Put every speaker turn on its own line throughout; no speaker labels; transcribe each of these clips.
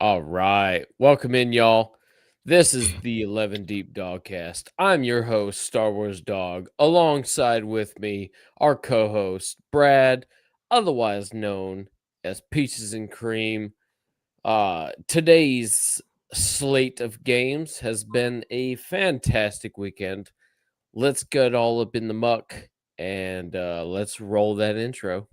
All right. Welcome in, y'all. This is the 11 Deep Dawgcast. I'm your host, Star Wars Dog. Alongside with me, our co host, Brad, otherwise known as Peaches and Cream. Today's slate of games has been a fantastic weekend. Let's get all up in the muck and let's roll that intro.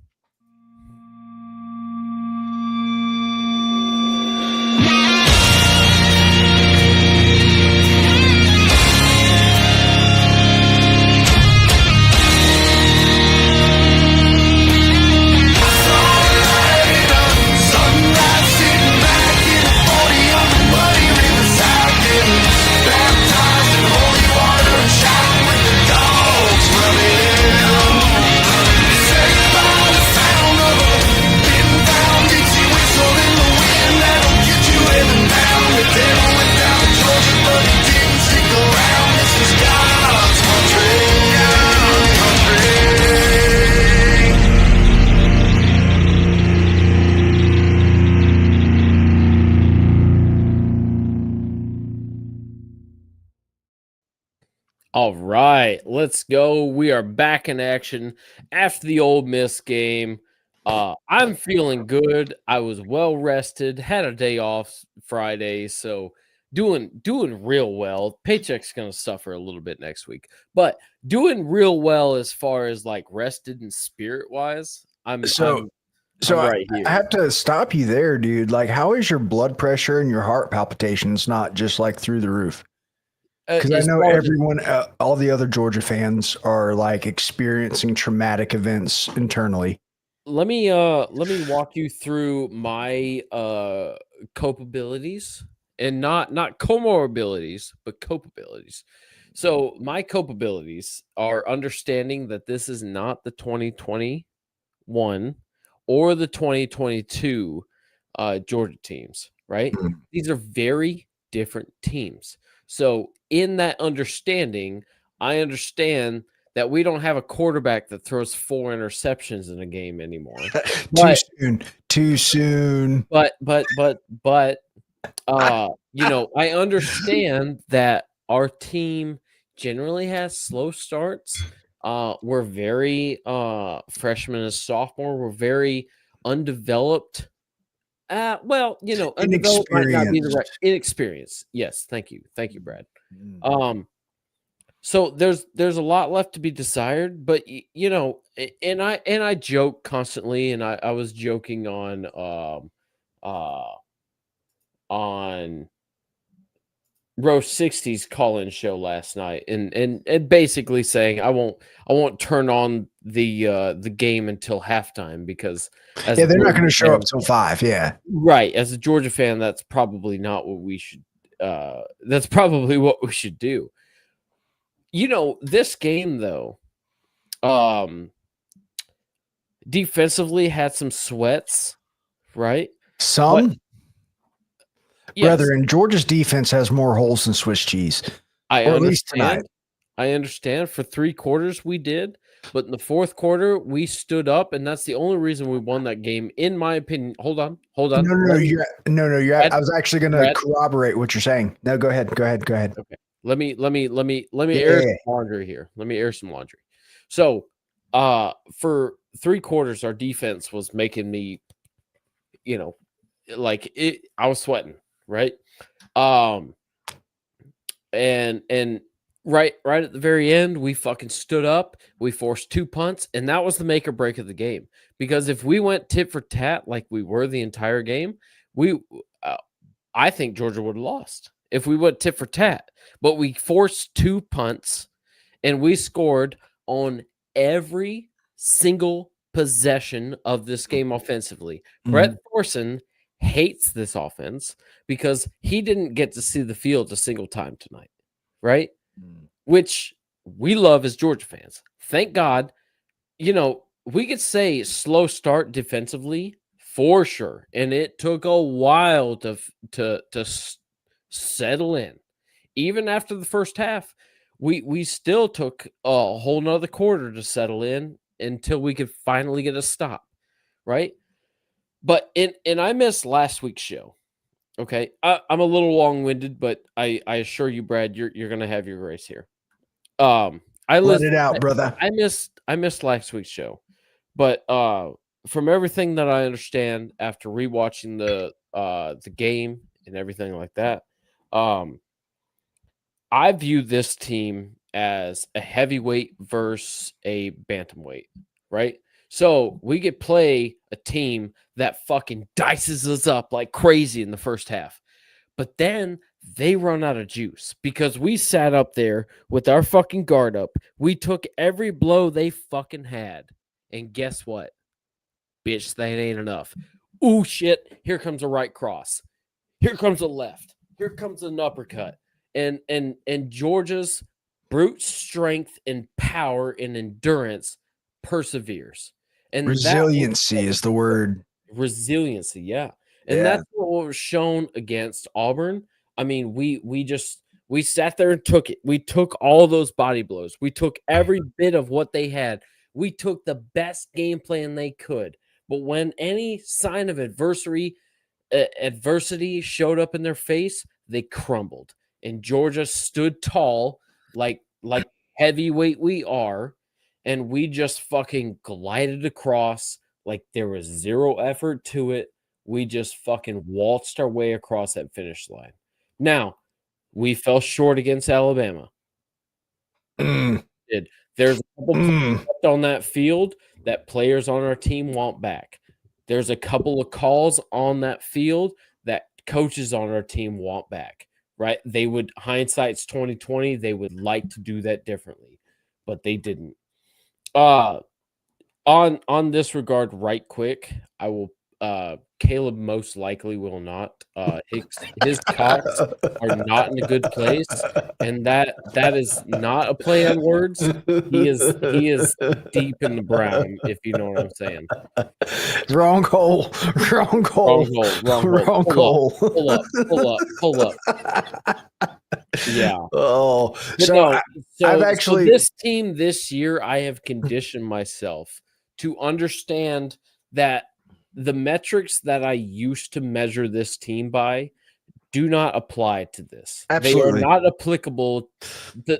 All right, let's go. We are back in action after the Ole Miss game. I'm feeling good. I was well rested, had a day off Friday, so doing real well. Paycheck's gonna suffer a little bit next week, but doing real well as far as like rested and spirit wise. I'm right
I
here.
have to stop you there, dude. Like, how is your blood pressure and your heart palpitations not just like through the roof? Because I
As
know
far as
everyone, all the other Georgia fans are like experiencing traumatic events internally.
let me walk you through my culpabilities and not comorbidities but culpabilities. So my culpabilities are understanding that this is not the 2021 or the 2022 Georgia teams, right?
Mm.
These are very different teams. So in that understanding, I understand that we don't have a quarterback that throws 4 interceptions in a game anymore.
Too
But
soon. Too soon.
I understand that our team generally has slow starts. We're very freshman and sophomore. We're very undeveloped. Undeveloped might not be the right
Inexperienced.
inexperience. Yes, thank you, Brad.
Mm.
So there's a lot left to be desired, but and I joke constantly, and I was joking uh on Roast 60's call-in show last night, and basically saying I won't turn on the game until halftime because as
Yeah,
a
they're not
Georgia
going to show up
fan,
till 5. Yeah.
right, as a Georgia fan, that's probably not what we should. That's probably what we should do. This game though, um, defensively had some sweats, right? But
Some,
yes,
brethren, Georgia's defense has more holes than Swiss cheese,
I
or at least tonight.
understand. I understand. For 3 quarters, we did, but in the fourth quarter, we stood up, and that's the only reason we won that game, in my opinion. Hold on.
No, no, no.
Brad,
I was actually going to
Brad,
corroborate what you're saying. No, go ahead. Go ahead. Go ahead.
okay. Let me air
Yeah.
some laundry here. Let me air some laundry. So, for 3 quarters, our defense was making me, you know, like it. I was sweating, right? Um, and right at the very end, we fucking stood up. We forced 2 punts, and that was the make or break of the game. Because if we went tit for tat like we were the entire game, we uh, I think Georgia would have lost if we went tit for tat. But we forced 2 punts, and we scored on every single possession of this game offensively. Brett
Mhm.
Thorson hates this offense because he didn't get to see the field a single time tonight, right? Which we love as Georgia fans. Thank God. We could say slow start defensively for sure, and it took a while to settle in. Even after the first half, we still took a whole nother quarter to settle in until we could finally get a stop, right? But and I missed last week's show. Okay, I'm a little long-winded, but I assure you, Brad, you're gonna have your grace here. I
Let
list
it out, brother.
I missed last week's show, but from everything that I understand after rewatching the game and everything like that, um, I view this team as a heavyweight versus a bantamweight, right? So we could play a team that fucking dices us up like crazy in the first half. But then they run out of juice because we sat up there with our fucking guard up. We took every blow they fucking had. And guess what? Bitch, that ain't enough. Ooh, shit. Here comes a right cross. Here comes a left. Here comes an uppercut. And Georgia's brute strength and power and endurance perseveres. And
Resiliency is the word.
resiliency, yeah. And
Yeah.
that's what was shown against Auburn. I mean, we sat there and took it. We took all those body blows. We took every bit of what they had. We took the best game plan they could. But when any sign of adversity showed up in their face, they crumbled. And Georgia stood tall like heavyweight we are, and we just fucking glided across like there was zero effort to it. We just fucking waltzed our way across that finish line. Now, we fell short against Alabama.
Mm,
Did there's a couple plays
mm.
left on that field that players on our team want back. There's a couple of calls on that field that coaches on our team want back. Right? They would hindsight's 2020. They would like to do that differently, but they didn't. Uh on this regard, right quick, I will Caleb most likely will not. His cocks are not in a good place, and that is not a play on words. He is deep in the brown, if you know what I'm saying.
Wrong hole. Wrong hole.
Wrong hole. Pull up. Pull up. Yeah.
Oh,
But
so
no,
I've
so
actually
this team this year, I have conditioned myself to understand that the metrics that I used to measure this team by do not apply to this. They are
absolutely.
not applicable.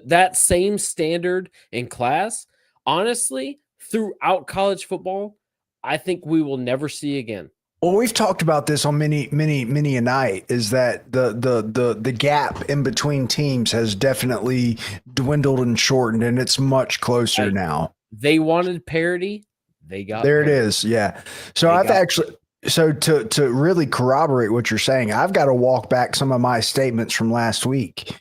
That same standard in class, honestly, throughout college football, I think we will never see again.
Well, we've talked about this on many a night. Is that the gap in between teams has definitely dwindled and shortened, and it's much closer
Right.
now.
They wanted parity. They got
There
parity.
it is. Yeah. So
They
I've
got
actually so to really corroborate what you're saying, I've got to walk back some of my statements from last week.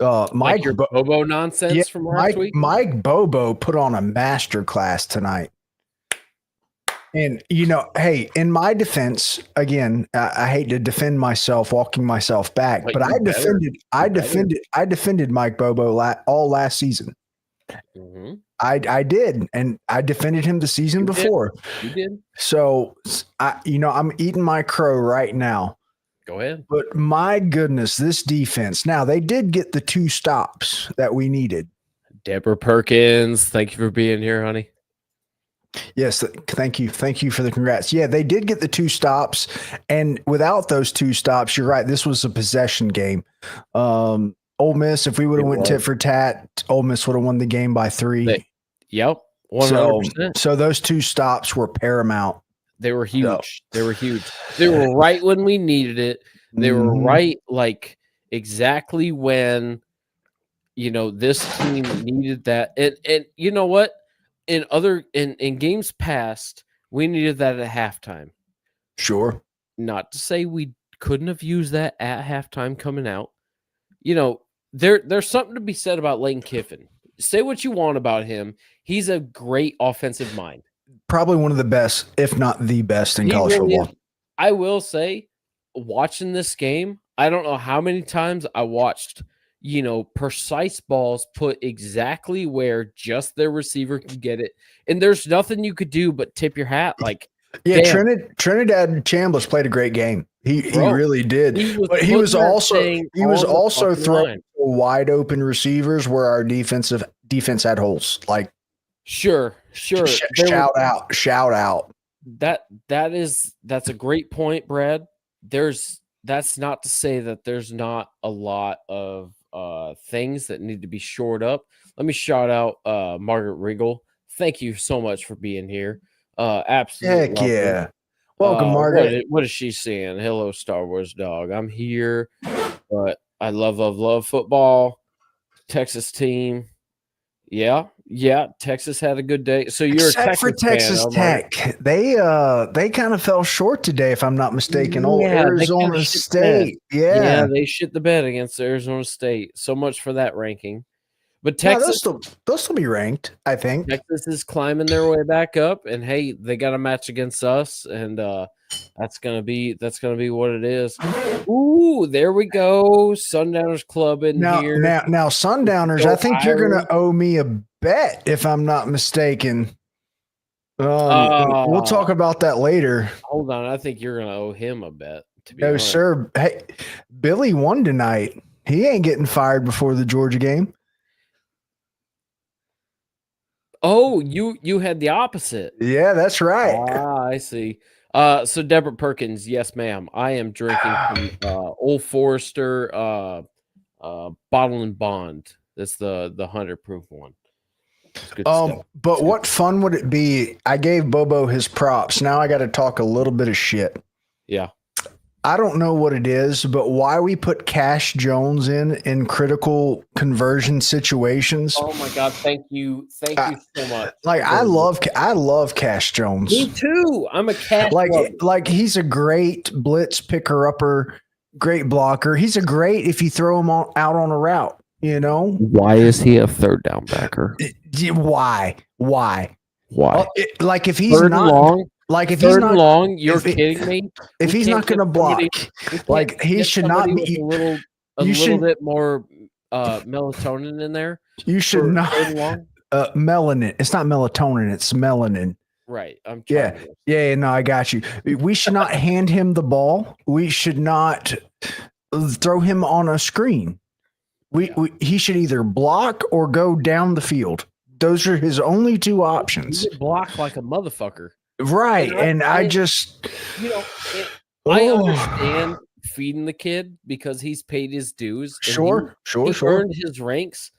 like
Mike,
your Bobo nonsense from last week.
Mike Bobo put on a master class tonight. And hey, in my defense, again, I hate to defend myself, walking myself back, but
you better.
I defended Mike Bobo all last season.
Mhm.
I did, and I defended him the season
You did.
before.
You did.
So I'm eating my crow right now.
Go ahead.
But my goodness, this defense. Now they did get the 2 stops that we needed.
Deborah Perkins, thank you for being here, honey.
Yes, thank you. Thank you for the congrats. Yeah, they did get the 2 stops, and without those 2 stops, you're right, this was a possession game. Ole Miss, if we would have went tit for tat, Ole Miss would have won the game by 3.
Yep, 100%.
So those 2 stops were paramount.
They were huge. They were huge. They were right when we needed it. They were right, like exactly when this team needed that. And you know what? In games past, we needed that at halftime.
Sure.
Not to say we couldn't have used that at halftime coming out. There's something to be said about Lane Kiffin. Say what you want about him. He's a great offensive mind.
Probably one of the best, if not the best, in college football.
I will say, watching this game, I don't know how many times I watched precise balls put exactly where just their receiver could get it. And there's nothing you could do but tip your hat. Like,
yeah, Trinidad Chambliss played a great game. He really did. But he was also throwing wide open receivers where our defense had holes. Like,
sure.
Shout out.
That's a great point, Brad. There's that's not to say that there's not a lot of things that need to be shored up. Let me shout out Margaret Riggle. Thank you so much for being here. Absolute
Heck
lovely.
yeah. Welcome, Margaret.
What is she saying? Hello, Star Wars dog. I'm here, but I love football. Texas team. Yeah. Texas had a good day. So you're
Except
a Texas
for Texas
fan, Margaret.
Tech. They kind of fell short today, if I'm not mistaken. Oh,
Yeah, they kinda
Arizona
shit the bed.
State. Yeah.
They shit the bed against Arizona State. So much for that ranking. But
No,
Texas
they'll still be ranked, I think.
Texas is climbing their way back up, and hey, they got a match against us, and that's gonna be what it is. Ooh, there we go. Sundowners Club in here.
Now, Sundowners, I think you're gonna owe me a bet, if I'm not mistaken. We'll talk about that later.
Hold on, I think you're gonna owe him a bet. To be
No,
honest.
sir. Hey, Billy won tonight. He ain't getting fired before the Georgia game.
Oh, you had the opposite.
Yeah, that's right.
I see. So Deborah Perkins, yes, ma'am. I am drinking from Old Forester Bottle and Bond. That's the 100 proof one. Good stuff.
But what fun would it be? I gave Bobo his props. Now I got to talk a little bit of shit.
Yeah.
I don't know what it is, but why we put Cash Jones in critical conversion situations.
Oh my God. Thank you so much.
Like I love Cash Jones.
Me too. I'm a Cash
like he's a great blitz picker upper, great blocker. He's a great if you throw him out on a route, you know.
Why is he a third down backer?
Why?
Well,
like if he's
third
not
long,
like if he's not
long, you're kidding me.
If he's not going to block, like he should not be
a little bit more melatonin in there.
You should not melanin. It's not melatonin. It's melanin.
Right.
Yeah. No, I got you. We should not hand him the ball. We should not throw him on a screen. He should either block or go down the field. Those are his only two options.
He block like a motherfucker.
Right. And I just,
I understand feeding the kid because he's paid his dues.
Sure.
He earned his ranks.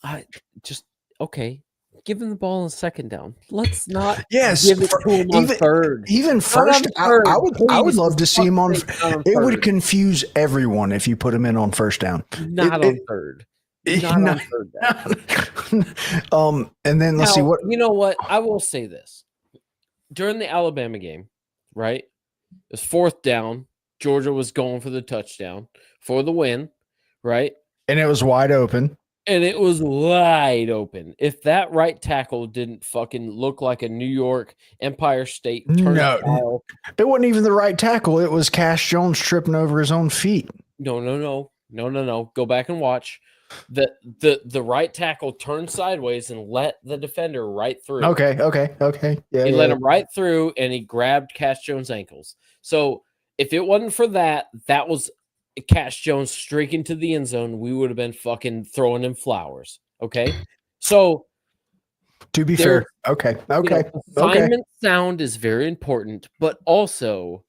Give him the ball on second down. Let's not give it to him on third.
Even first, I would love to see him on. It would confuse everyone if you put him in on first down.
Not on third. Not on third down.
And then let's see what.
You know what? I will say this. During the Alabama game, right? It was fourth down. Georgia was going for the touchdown for the win, right?
And it was wide open.
If that right tackle didn't fucking look like a New York Empire State turnstile.
It wasn't even the right tackle. It was Cash Jones tripping over his own feet.
No. Go back and watch. The right tackle turned sideways and let the defender right through.
Okay.
Yeah, he let him right through and he grabbed Cash Jones' ankles. So if it wasn't for that was Cash Jones streaking to the end zone, we would have been fucking throwing him flowers. Okay. So
to be fair, okay.
Assignment sound is very important, but also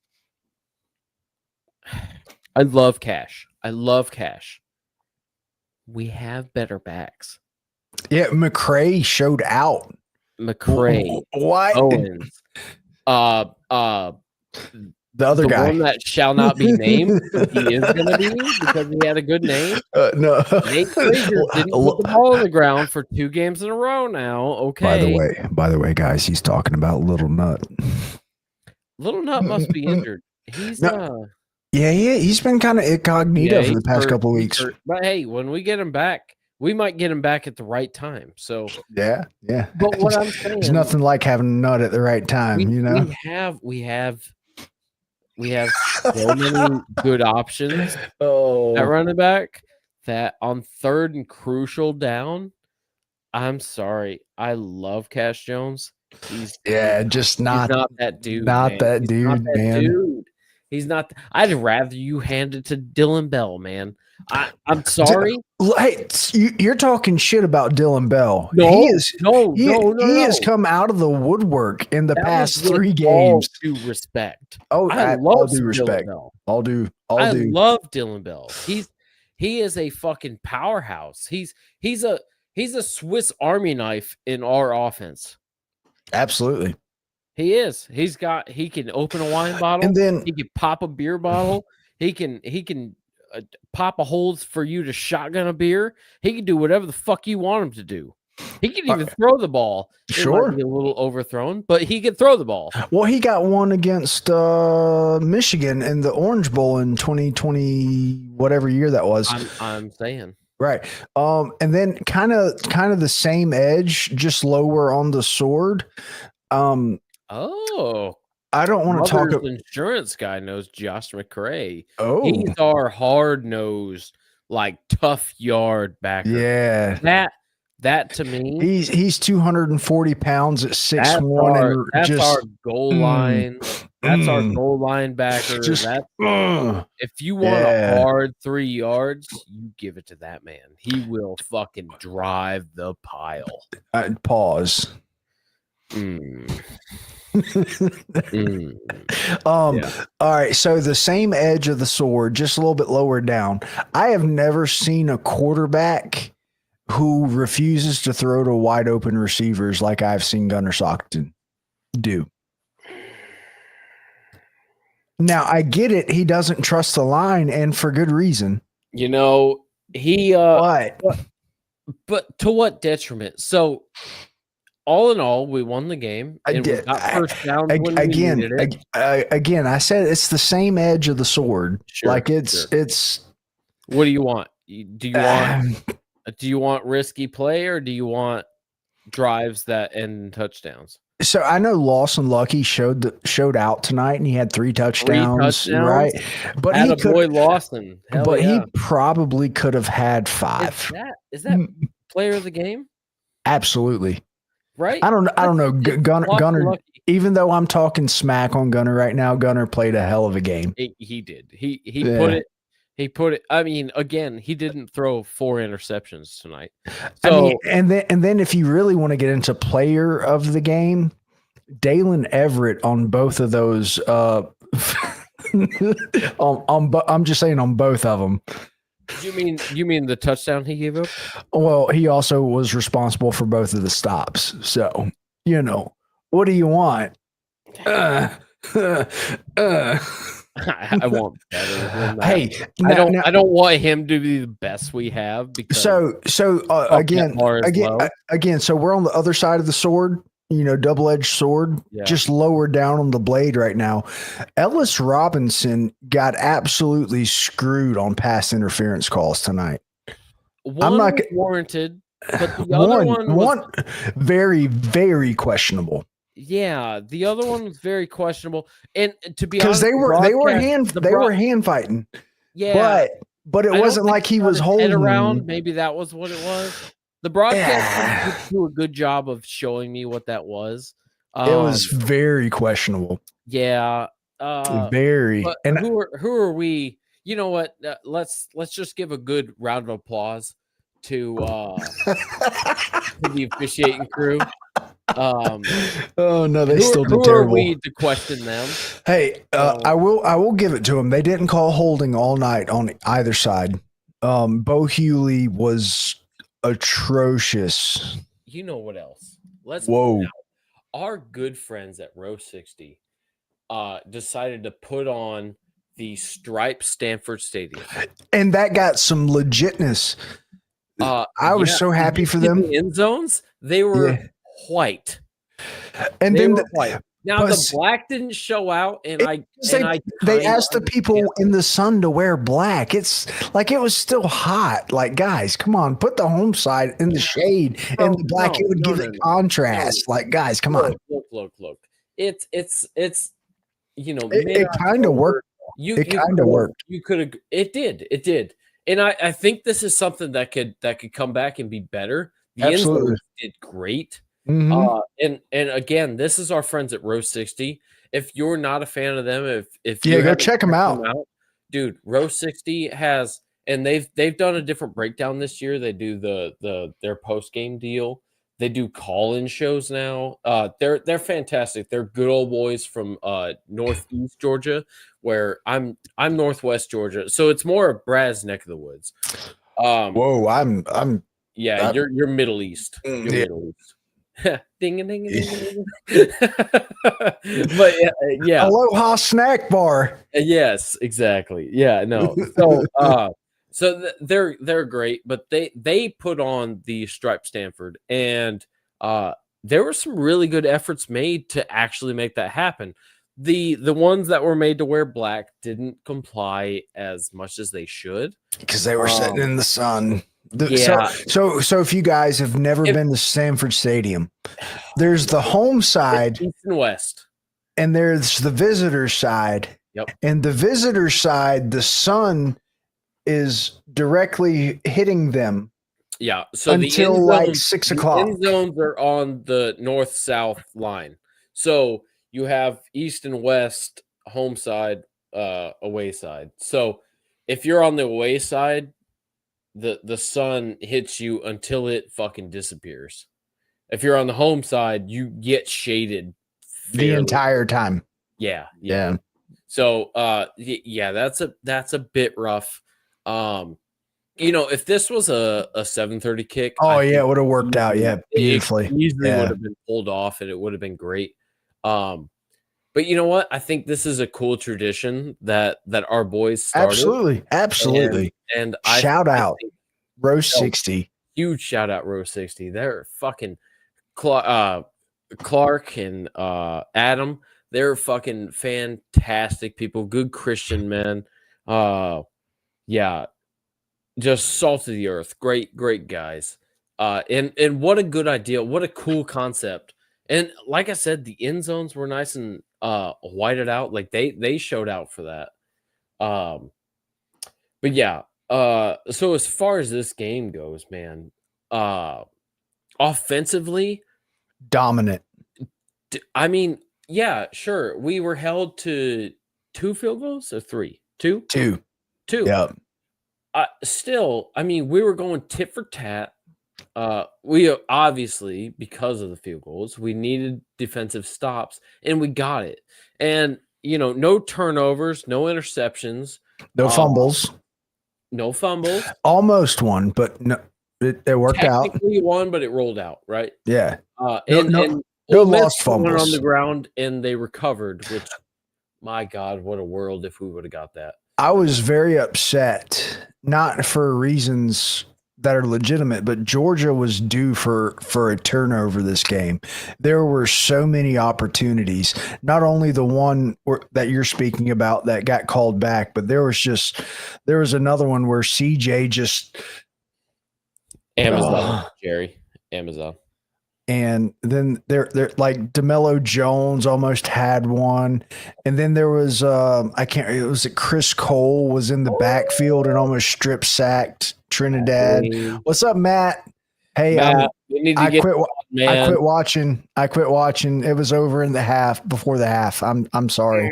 I love Cash. We have better backs.
Yeah, McCray showed out.
Why? Owens.
The other guy.
One that shall not be named. He is going to be because he had a good name.
No.
Nate Frazier didn't put the ball on the ground for 2 games in a row now. Okay.
By the way, guys, he's talking about Little Nut.
Little Nut must be injured. He's
he's been kind of incognito for the past couple of weeks.
But hey, when we get him back, we might get him back at the right time. So
yeah.
But what I'm saying,
there's nothing like having a nut at the right time.
We have so many good options at running back that on third and crucial down. I'm sorry, I love Cash Jones. He's not that dude. Dude. He's not. I'd rather you hand it to Dylan Bell, man. I'm sorry.
Hey, you're talking shit about Dylan Bell.
No,
he has come out of the woodwork in the past 3 games.
All due respect.
I love due respect. All due All do.
love Dylan Bell. He is a fucking powerhouse. He's a Swiss Army knife in our offense.
Absolutely.
He is. He can open a wine bottle.
And then
he can pop a beer bottle. He can pop a hole for you to shotgun a beer. He can do whatever the fuck you want him to do. He can even throw the ball.
Sure.
It might be a little overthrown, but he can throw the ball.
Well, he got one against Michigan in the Orange Bowl in 2020, whatever year that was.
I'm saying.
Right. And then kind of the same edge, just lower on the sword. I don't want to talk
about insurance guy knows Josh McCray.
Oh,
he's our hard-nosed, like tough yard backer.
Yeah.
That to me,
he's 240 pounds at 6'1".
That's our goal line. That's our goal line backer. If you want a hard 3 yards, you give it to that man. He will fucking drive the pile.
Pause. All right, so the same edge of the sword, just a little bit lower down. I have never seen a quarterback who refuses to throw to wide open receivers like I've seen Gunnar Stockton do. Now, I get it. He doesn't trust the line, and for good reason.
You know, but to what detriment? So, all in all, we won the game. And we got first down
again, I said it's the same edge of the sword.
Sure,
it's.
What do you want? Do you want risky play, or do you want drives that end in touchdowns?
So I know Lawson Lucky showed out tonight, and he had 3 touchdowns, right? But he could
Lawson.
He probably could have had 5.
Is that player of the game?
Absolutely.
Right?
I don't know. Gunner, even though I'm talking smack on Gunner right now, Gunner played a hell of a game.
He did. He put it. I mean, again, he didn't throw 4 interceptions tonight. So,
and then if you really want to get into player of the game, Dalen Everett on both of those. I'm just saying on both of them.
You mean the touchdown he gave up?
Well, he also was responsible for both of the stops. So, what do you want?
I want better than that.
Hey,
I don't want him to be the best we have because
again, so we're on the other side of the sword, double-edged sword, just lower down on the blade right now. Ellis Robinson got absolutely screwed on pass interference calls tonight.
One was warranted, but the other one
very, very questionable.
Yeah, the other one was very questionable, and to be
honest,
because
they were hand fighting.
Yeah,
but it wasn't like he was holding
around. Maybe that was what it was. The broadcast didn't do a good job of showing me what that was.
It was very questionable.
Yeah,
very.
But and who are we? You know what? Let's just give a good round of applause to the officiating crew.
Oh no, they still did terrible.
Who are we to question them?
Hey, I will give it to them. They didn't call holding all night on either side. Bo Hewley was atrocious.
You know what else?
Whoa.
Our good friends at Row 60 decided to put on the striped Stanford Stadium, and
that got some legitness. I was so happy for them.
The end zones, they were white,
and then
white. Now the black didn't show out, and
they asked the people in the sun to wear black. It's like it was still hot. Like, guys, come on, put the home side in the shade and the black. It would give it contrast. Like, guys, come on.
Look. It's it
kind of worked. It kind of worked.
You could have. It did. And I think this is something that could come back and be better. The
Absolutely.
end did great.
Mm-hmm.
And again, this is our friends at Row 60. If you're not a fan of them, if
go check them out,
dude. Row 60 has, and they've done a different breakdown this year. They do their post game deal. They do call-in shows now. They're fantastic. They're good old boys from Northeast Georgia, where I'm Northwest Georgia, so it's more of Brad's neck of the woods.
Whoa, I'm
you're Middle East. You're
yeah.
Middle East. Ding ding ding ding. But yeah.
Aloha snack bar.
Yes, exactly. Yeah, no. So they're great, but they put on the Stripe Stanford, and there were some really good efforts made to actually make that happen. The ones that were made to wear black didn't comply as much as they should
because they were sitting in the sun.
Yeah.
So if you guys have never been to Stanford Stadium, there's the home side,
East and West,
and there's the visitor side.
Yep.
And the visitor side, the sun is directly hitting them.
Yeah. So
until like 6 o'clock.
The end zones are on the north-south line. So you have east and west, home side, away side. So if you're on the away side, the sun hits you until it fucking disappears. If you're on the home side, you get shaded
the entire time.
Yeah. So yeah, that's a bit rough. If this was a 7:30 kick,
it would have worked out. Yeah, beautifully.
It easily would have been pulled off, and it would have been great. But you know what? I think this is a cool tradition that our boys started.
Absolutely.
And
shout out Row 60.
Huge shout out Row 60. They're fucking Clark and Adam. They're fucking fantastic people. Good Christian men. Yeah. Just salt of the earth. Great guys. And what a good idea. What a cool concept. And like I said, the end zones were nice and whited out. Like they showed out for that. But yeah. So as far as this game goes, man, offensively
dominant.
I mean, yeah, sure. We were held to 2 field goals or 3? 2?
2.
Yeah. Still, I mean, we were going tit for tat. We obviously, because of the field goals, we needed defensive stops, and we got it. And no turnovers, no interceptions,
no fumbles,
no fumbles.
Almost one, but no, it worked out.
Technically won, but it rolled out, right?
Yeah.
And
no lost fumbles
on the ground, and they recovered. Which, my God, what a world if we would have got that.
I was very upset, not for reasons that are legitimate, but Georgia was due for a turnover this game. There were so many opportunities, not only the one that you're speaking about that got called back, but there was another one where CJ just
Amazon, Jerry, Amazon.
And then there like DeMello Jones almost had one. And then there was Chris Cole was in the backfield and almost strip sacked Trinidad. What's up, Matt? Hey,
Matt,
I quit watching. It was over in the half, before the half. I'm sorry.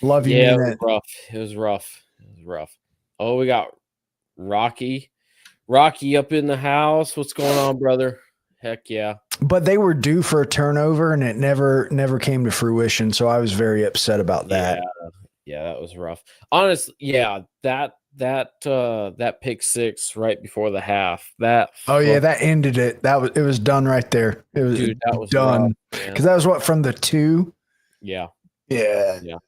Love you.
Yeah, it was rough. Oh, we got Rocky up in the house. What's going on, brother? Heck yeah.
But they were due for a turnover, and it never came to fruition. So I was very upset about that.
Yeah, that was rough. Honestly, yeah, that pick six right before the half. That
ended it. It was done right there. It was
that was
done because that was what, from the 2.
Yeah.
And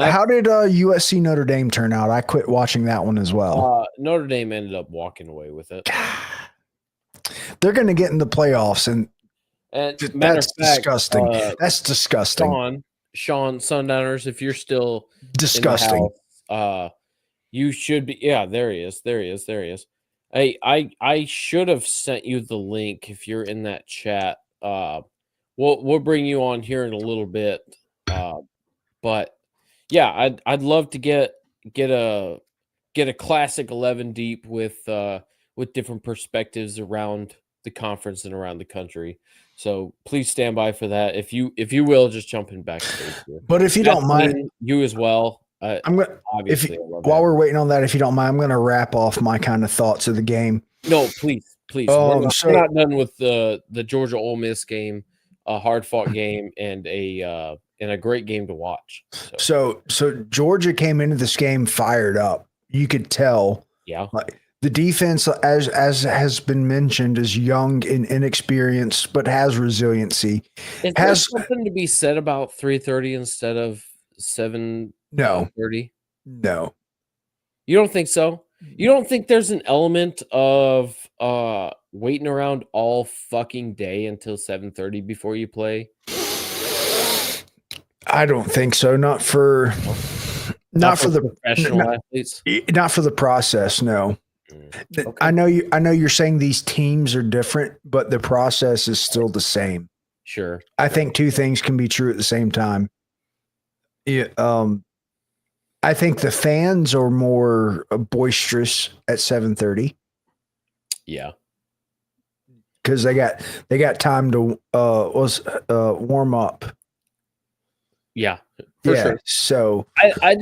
how
did USC Notre Dame turn out? I quit watching that one as well.
Notre Dame ended up walking away with it.
They're going to get in the playoffs, and that's disgusting. That's disgusting.
Sean, Sundowners, if you're still
disgusting,
in the house, you should be. Yeah, there he is. Hey, I should have sent you the link if you're in that chat. We'll bring you on here in a little bit. But yeah, I'd love to get a classic 11 deep with different perspectives around the conference and around the country. So please stand by for that. If you will, just jump in backstage here.
But if you don't mind,
you as well.
I'm gonna while we're waiting on that, if you don't mind, I'm gonna wrap off my kind of thoughts of the game.
No, please please. We're not done with the Georgia Ole Miss game, a hard fought game, and a great game to watch.
So Georgia came into this game fired up. You could tell.
Yeah.
The defense, as has been mentioned, is young and inexperienced, but has resiliency.
There something to be said about 3:30 instead of 7:30?
No.
You don't think so? You don't think there's an element of waiting around all fucking day until 7:30 before you play?
I don't think so. Not for the
professional athletes.
Not for the process. No. Okay. I know you're saying these teams are different, but the process is still the same.
Sure.
I think two things can be true at the same time. Yeah. I think the fans are more boisterous at 7:30.
Yeah.
Because they got time to warm up.
Yeah. For sure.
So
I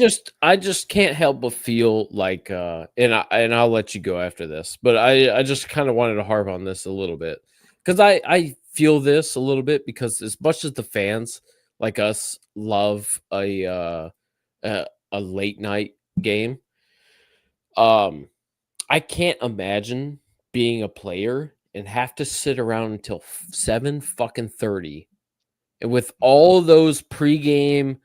just can't help but feel like and I'll let you go after this, but I just kind of wanted to harp on this a little bit because I feel this a little bit because as much as the fans like us love a late night game, I can't imagine being a player and have to sit around until 7:30 and with all those pregame.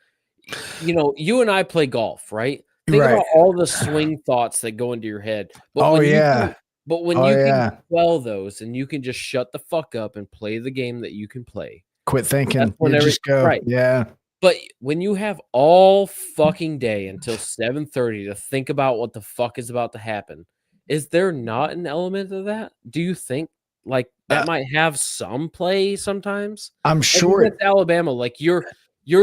You know, you and I play golf, right? Think about all the swing thoughts that go into your head. But when you can quell those and you can just shut the fuck up and play the game that you can play.
Quit thinking. Just go.
Right.
Yeah.
But when you have all fucking day until 7:30 to think about what the fuck is about to happen, is there not an element of that? Do you think like that might have some play sometimes?
I'm sure
it's Alabama, like you're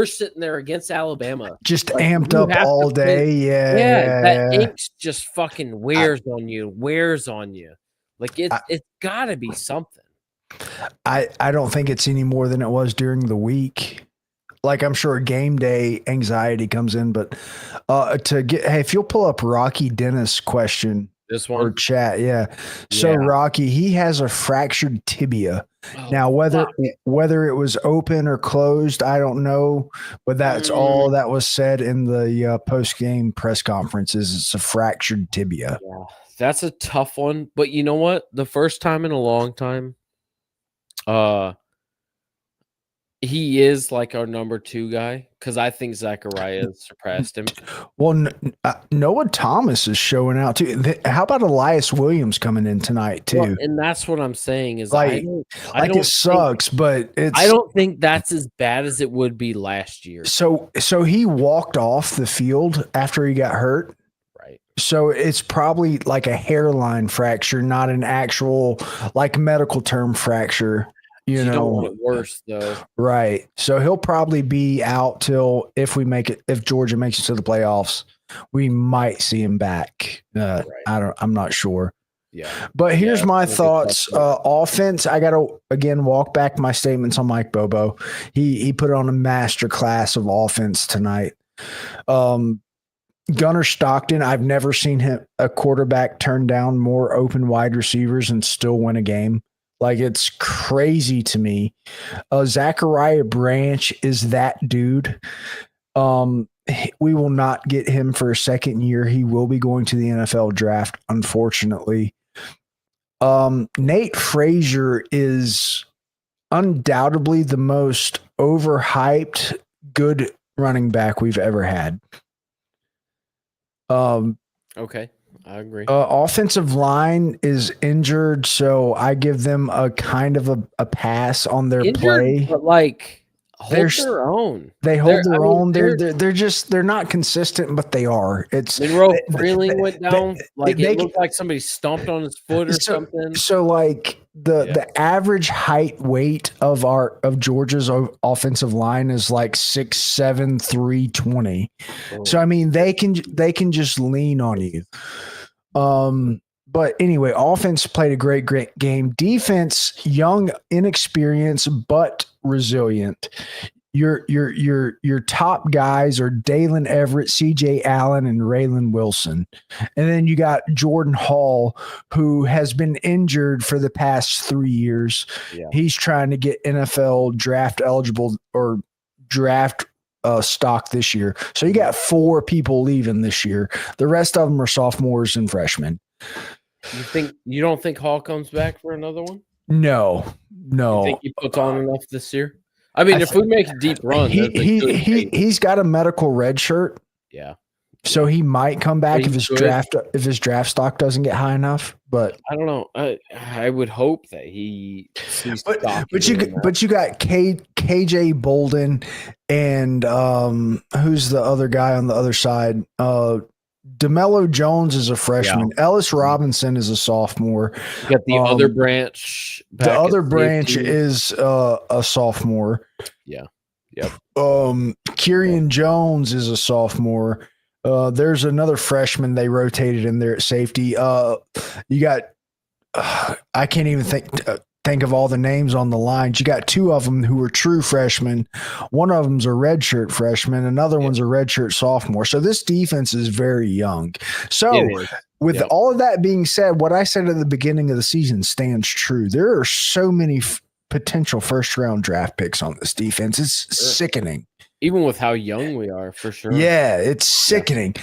sitting there against Alabama.
Just like, amped up all day.
That ink just fucking wears on you. Like it's gotta be something.
I don't think it's any more than it was during the week. Like I'm sure game day anxiety comes in, but if you'll pull up Rocky Dennis question.
This one
or chat, yeah. So Rocky, he has a fractured tibia. Now, whether it was open or closed, I don't know, but that's all that was said in the post-game press conferences. It's a fractured tibia.
Yeah, that's a tough one, but you know what? The first time in a long time, he is like our number 2 guy because I think Zachariah surpassed him.
Well, Noah Thomas is showing out too. How about Elias Williams coming in tonight too? Well,
and that's what I'm saying is
I don't it sucks, but
I don't think that's as bad as it would be last year.
So he walked off the field after he got hurt.
Right.
So it's probably like a hairline fracture, not an actual like medical term fracture. You know,
don't want it worse though.
Right. So he'll probably be out till if Georgia makes it to the playoffs, we might see him back. Right. I'm not sure.
Yeah.
But here's my thoughts. Offense, I got to again walk back my statements on Mike Bobo. He put on a master class of offense tonight. Gunnar Stockton, I've never seen a quarterback turn down more open wide receivers and still win a game. Like, it's crazy to me. Zachariah Branch is that dude. We will not get him for a second year. He will be going to the NFL draft, unfortunately. Nate Frazier is undoubtedly the most overhyped good running back we've ever had.
Okay. I agree.
Offensive line is injured, so I give them a kind of a pass on their play.
But like, hold their own.
They hold their own. They're not consistent, but the are. It's
Monroe Freeling went down. It looked like somebody stomped on his foot or something.
So like the average height weight of Georgia's offensive line is like 6'7", 320. Oh. So I mean they can just lean on you. But anyway, offense played a great game. Defense, young, inexperienced, but resilient. your top guys are Dalen Everett, CJ Allen, and Raylan Wilson. And then you got Jordan Hall, who has been injured for the past 3 years.
Yeah.
He's trying to get NFL draft eligible or draft stock this year. So you got 4 people leaving this year. The rest of them are sophomores and freshmen.
You don't think Hall comes back for another one?
No.
You think he puts on enough this year? I mean, if we make a deep run,
he's got a medical red shirt.
Yeah.
So he might come back if his draft stock doesn't get high enough. But
I don't know. I would hope that he sees
but you got KJ Bolden and who's the other guy on the other side? DeMello Jones is a freshman. Yeah. Ellis Robinson is a sophomore.
You got the other branch.
The other branch is a sophomore.
Yeah. Yep.
Kyrian Jones is a sophomore. There's another freshman they rotated in there at safety. You got I can't even think of all the names on the lines. You got 2 of them who are true freshmen. One of them's a redshirt freshman. Another one's a redshirt sophomore. So this defense is very young. So with all of that being said, what I said at the beginning of the season stands true. There are so many potential first-round draft picks on this defense. It's sickening.
Even with how young we are, for sure.
Yeah, it's sickening.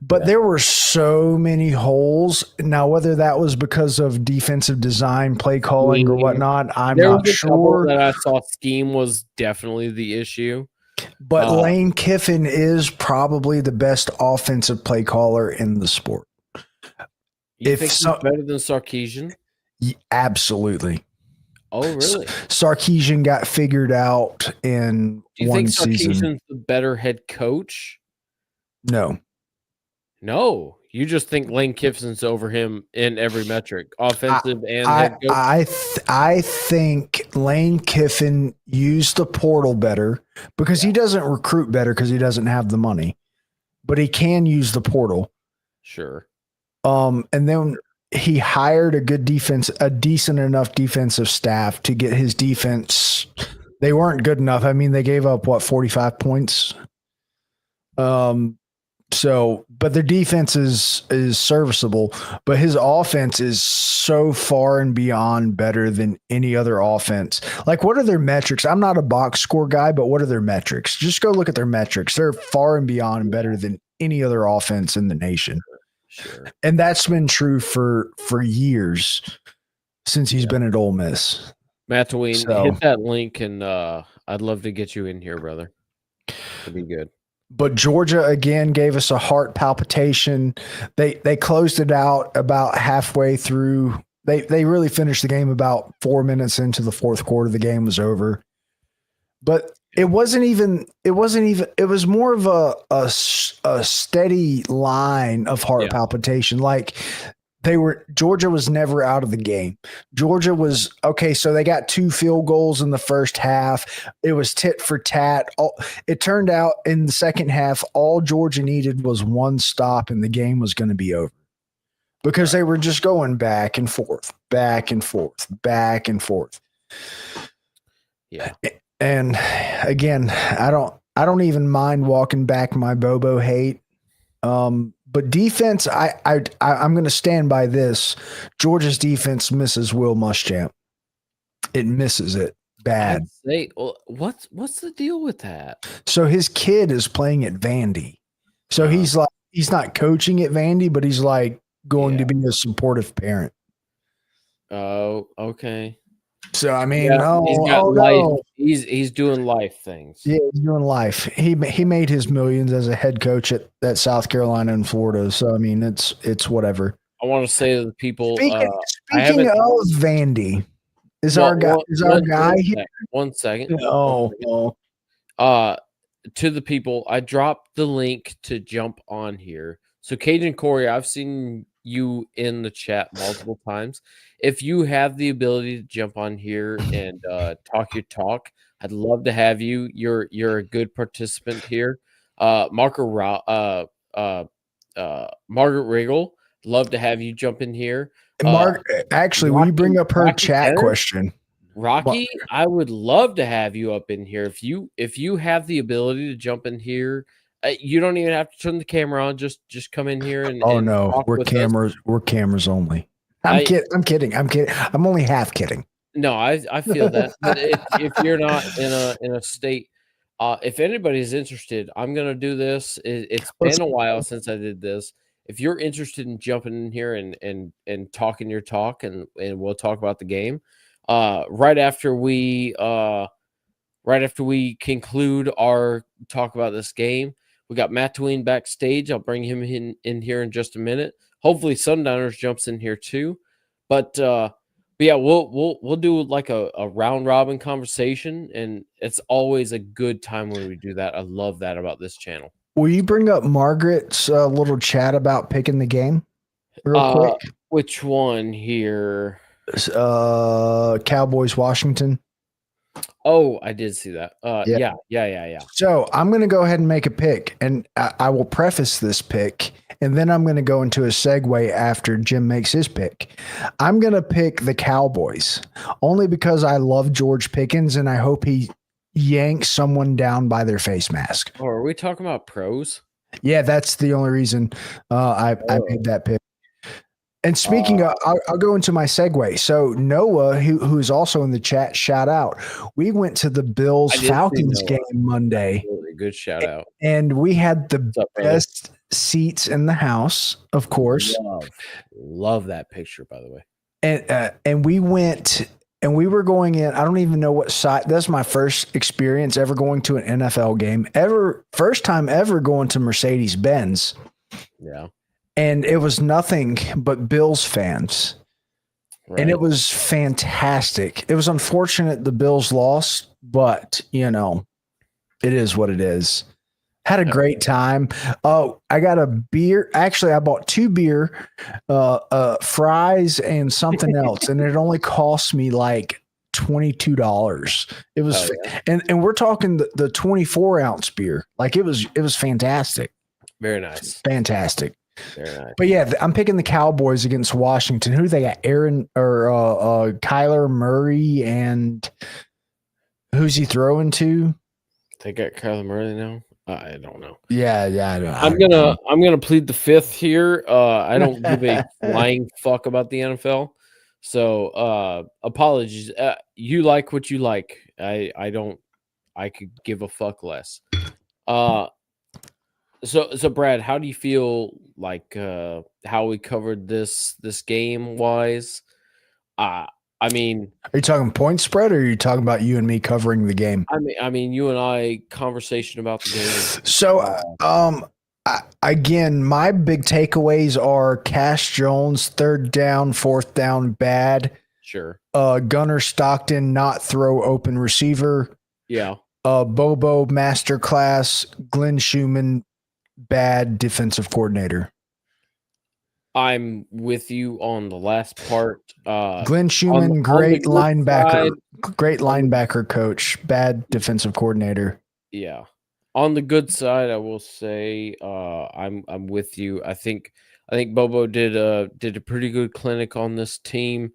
But there were so many holes. Now, whether that was because of defensive design, play calling, or whatnot, I'm not sure.
That I saw scheme was definitely the issue.
But Lane Kiffin is probably the best offensive play caller in the sport.
You think he's better than Sarkisian?
Absolutely.
Oh, really?
Sarkisian got figured out in one season. Do you think Sarkisian's
the better head coach?
No.
No. You just think Lane Kiffin's over him in every metric, offensive and head coach?
I think Lane Kiffin used the portal better because he doesn't recruit better because he doesn't have the money. But he can use the portal.
Sure.
And then he hired a decent enough defensive staff to get his defense. They weren't good enough. I mean, they gave up 45 points. But their defense is serviceable, but his offense is so far and beyond better than any other offense. Like, what are their metrics? I'm not a box score guy, but what are their metrics? Just go look at their metrics. They're far and beyond better than any other offense in the nation.
Sure.
And that's been true for years since he's been at Ole Miss.
Matt Tween, hit that link, and I'd love to get you in here, brother. It'd be good.
But Georgia again gave us a heart palpitation. They closed it out about halfway through. They really finished the game about 4 minutes into the fourth quarter. The game was over. But it was more of a steady line of heart palpitation. Like Georgia was never out of the game. Georgia was okay. So they got 2 field goals in the first half. It was tit for tat. It turned out in the second half, all Georgia needed was 1 stop and the game was going to be over because they were just going back and forth, back and forth, back and forth.
Yeah.
And again, I don't even mind walking back my Bobo hate. But defense, I'm going to stand by this. Georgia's defense misses Will Muschamp. It misses it bad.
I'd say, well, what's the deal with that?
So his kid is playing at Vandy. So he's not coaching at Vandy, but he's like going to be a supportive parent.
Oh, okay.
So I mean,
he's doing life things.
Yeah, he's doing life. He made his millions as a head coach at South Carolina and Florida. So I mean, it's whatever.
I want to say to the people.
Speaking of Vandy, is our guy here?
1 second.
Oh.
To the people, I dropped the link to jump on here. So Cajun Corey, I've seen you in the chat multiple times. If you have the ability to jump on here and talk your talk, I'd love to have you. You're a good participant here. Margaret Riggle, love to have you jump in here.
Mark, actually, will you bring up her chat question?
Rocky, I would love to have you up in here. If you have the ability to jump in here, you don't even have to turn the camera on. Just come in here and
no,
talk
we're
with us.
we're cameras only. I'm kidding. I'm only half kidding.
No, I feel that. But if you're not in a state, if anybody's interested, I'm gonna do this. It's been a while since I did this. If you're interested in jumping in here and talking your talk, and we'll talk about the game, right after we conclude our talk about this game, we got Matt Tween backstage. I'll bring him in here in just a minute. Hopefully, Sundowners jumps in here too, but yeah, we'll do like a round robin conversation, and it's always a good time when we do that. I love that about this channel.
Will you bring up Margaret's little chat about picking the game real quick?
Which one here?
Cowboys, Washington.
Oh, I did see that. Yeah.
So I'm going to go ahead and make a pick, and I will preface this pick, and then I'm going to go into a segue after Jim makes his pick. I'm going to pick the Cowboys only because I love George Pickens, and I hope he yanks someone down by their face mask.
Oh, are we talking about pros?
Yeah, that's the only reason I made that pick. And speaking of, I'll go into my segue. So Noah, who's also in the chat, shout out. We went to the Bills-Falcons game Monday.
Good shout out.
And we had the best seats in the house, of course.
Love that picture, by the way.
And we went and we were going in. I don't even know what side. That's my first experience ever going to an NFL game. First time ever going to Mercedes-Benz.
Yeah.
And it was nothing but Bills fans. Right. And it was fantastic. It was unfortunate the Bills lost, but, it is what it is. Had a great time. Oh, I got a beer. Actually, I bought 2 beer, fries, and something else. And it only cost me like $22. It was, and we're talking the 24-ounce beer. Like it was fantastic.
Very nice.
Fantastic.
Very nice.
But yeah, I'm picking the Cowboys against Washington. Who do they got? Kyler Murray, and who's he throwing to?
They got Kyler Murray now. I don't know.
Yeah, I don't
I'm gonna plead the fifth here. I don't give a flying fuck about the NFL. So apologies. You like what you like. I don't. I could give a fuck less. So Brad, how do you feel like how we covered this game wise? I mean,
are you talking point spread, or are you talking about you and me covering the game?
I mean, you and I conversation about the game.
So, again, my big takeaways are Cash Jones, 3rd down, 4th down, bad.
Sure.
Gunnar Stockton, not throw open receiver.
Yeah.
Bobo masterclass. Glenn Schumann, bad defensive coordinator.
I'm with you on the last part.
Glenn Schumann, great linebacker, great linebacker coach, bad defensive coordinator.
Yeah. On the good side, I will say I'm with you. I think Bobo did a pretty good clinic on this team.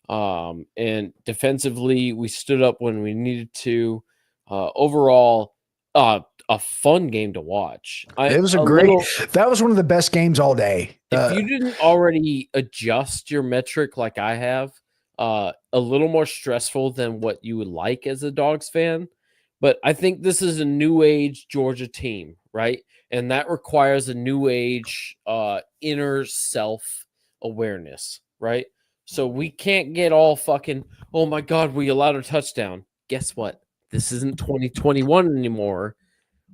And defensively, we stood up when we needed to. Overall, a fun game to watch.
It was that was one of the best games all day.
If you didn't already adjust your metric like I have, a little more stressful than what you would like as a Dogs fan. But I think this is a new age Georgia team, right? And that requires a new age inner self awareness, right? So we can't get all fucking, oh my God, we allowed a touchdown. Guess what? This isn't 2021 anymore.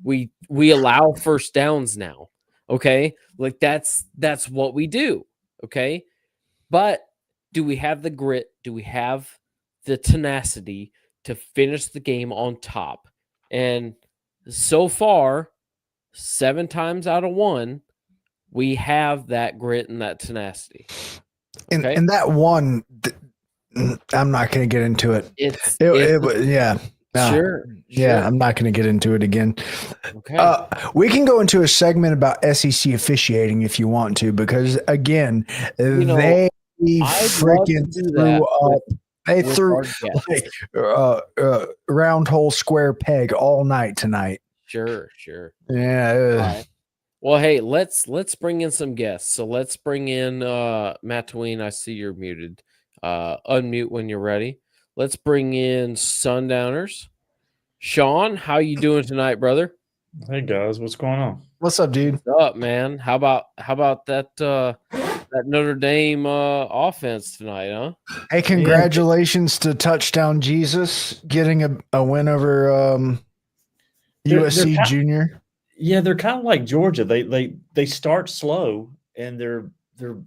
We allow first downs now. Okay? Like that's what we do. Okay? But do we have the grit? Do we have the tenacity to finish the game on top? And so far, 7 times out of 1, we have that grit and that tenacity. Okay?
And that one, I'm not going to get into it. Yeah.
Sure.
Yeah, I'm not going to get into it again.
Okay.
We can go into a segment about SEC officiating if you want to, because again, they freaking threw up They
with
threw
hard guests.
like round hole square peg all night tonight.
Sure.
Yeah.
Right. Well, hey, let's bring in some guests. So let's bring in Matt Tween. I see you're muted. Unmute when you're ready. Let's bring in Sundowners. Sean, how you doing tonight, brother?
Hey guys, what's going on?
What's up, dude?
What's up, man? How about that Notre Dame offense tonight, huh?
Hey, congratulations to Touchdown Jesus getting a win over USC Junior.
Yeah, they're kind of like Georgia. They start slow and they're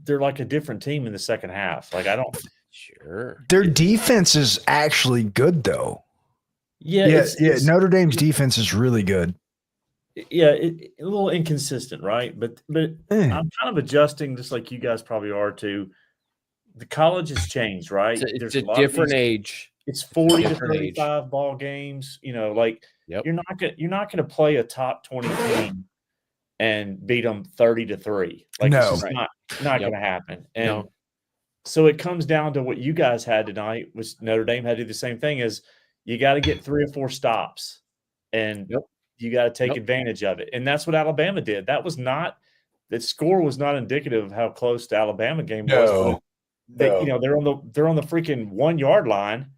like a different team in the second half. Like I don't.
Sure.
Their defense is actually good though.
Yeah.
Notre Dame's defense is really good.
Yeah, a little inconsistent, right? But I'm kind of adjusting, just like you guys probably are too. The college has changed, right?
It's a different age.
It's 40 to 35 ball games. You know, like you're not gonna play a top 20 team and beat them 30-3. Like it's just not gonna happen. And so it comes down to what you guys had tonight, which Notre Dame had to do the same thing. Is you got to get 3 or 4 stops, and you got to take advantage of it. And that's what Alabama did. The score was not indicative of how close the Alabama game was. They're on the freaking 1 yard line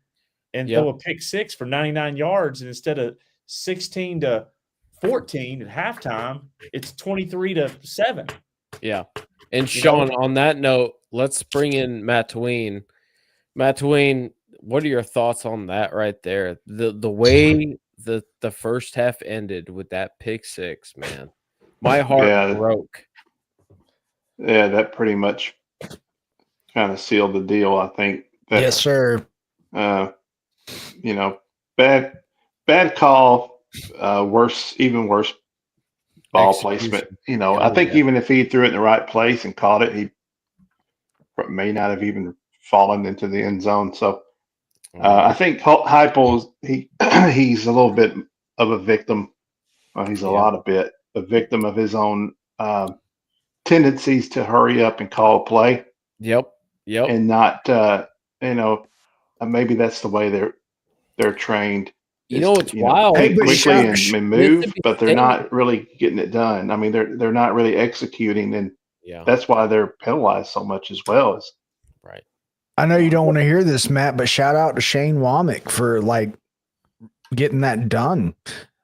and throw a pick six for 99 yards, and instead of 16-14 at halftime, it's 23-7.
Yeah. And Sean, on that note, let's bring in Matt Tween. Matt Tween, what are your thoughts on that right there? The way the first half ended with that pick six, man. My heart broke.
Yeah, that pretty much kind of sealed the deal, I think.
Yes, sir.
Bad call, even worse ball placement. I think even if he threw it in the right place and caught it, he may not have even fallen into the end zone. So I think Heupel, he's a little bit of a victim. He's a victim of his own tendencies to hurry up and call a play.
Yep.
And not, maybe that's the way they're trained.
It's wild.
Think quickly and move, but they're not really getting it done. I mean, they're not really executing, and that's why they're penalized so much as well.
Right.
I know you don't want to hear this, Matt, but shout out to Shane Womack for getting that done.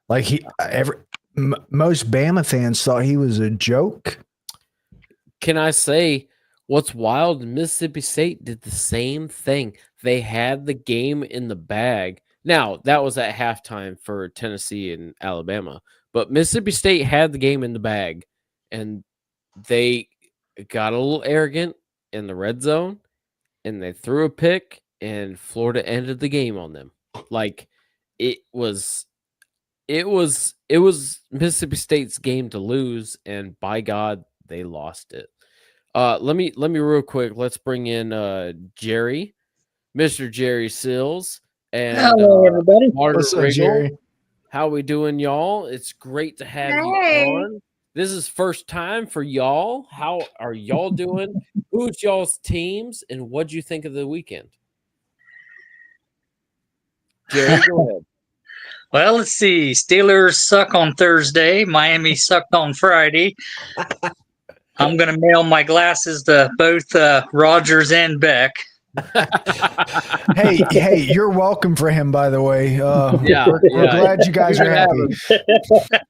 Like most Bama fans thought he was a joke.
Can I say what's wild? Mississippi State did the same thing. They had the game in the bag. Now, that was at halftime for Tennessee and Alabama, but Mississippi State had the game in the bag, and they got a little arrogant in the red zone, and they threw a pick, and Florida ended the game on them. Like it was Mississippi State's game to lose, and by God, they lost it. Let me real quick. Let's bring in Jerry, Mr. Jerry Sills, and
hello, everybody.
What's up, Jerry?
How we doing, y'all? It's great to have you on. This is first time for y'all. How are y'all doing? Who's y'all's teams, and what'd you think of the weekend? Jerry, go ahead.
Well, let's see. Steelers suck on Thursday. Miami sucked on Friday. I'm going to mail my glasses to both Rogers and Beck.
Hey, you're welcome for him, by the way. We're glad you guys are happy.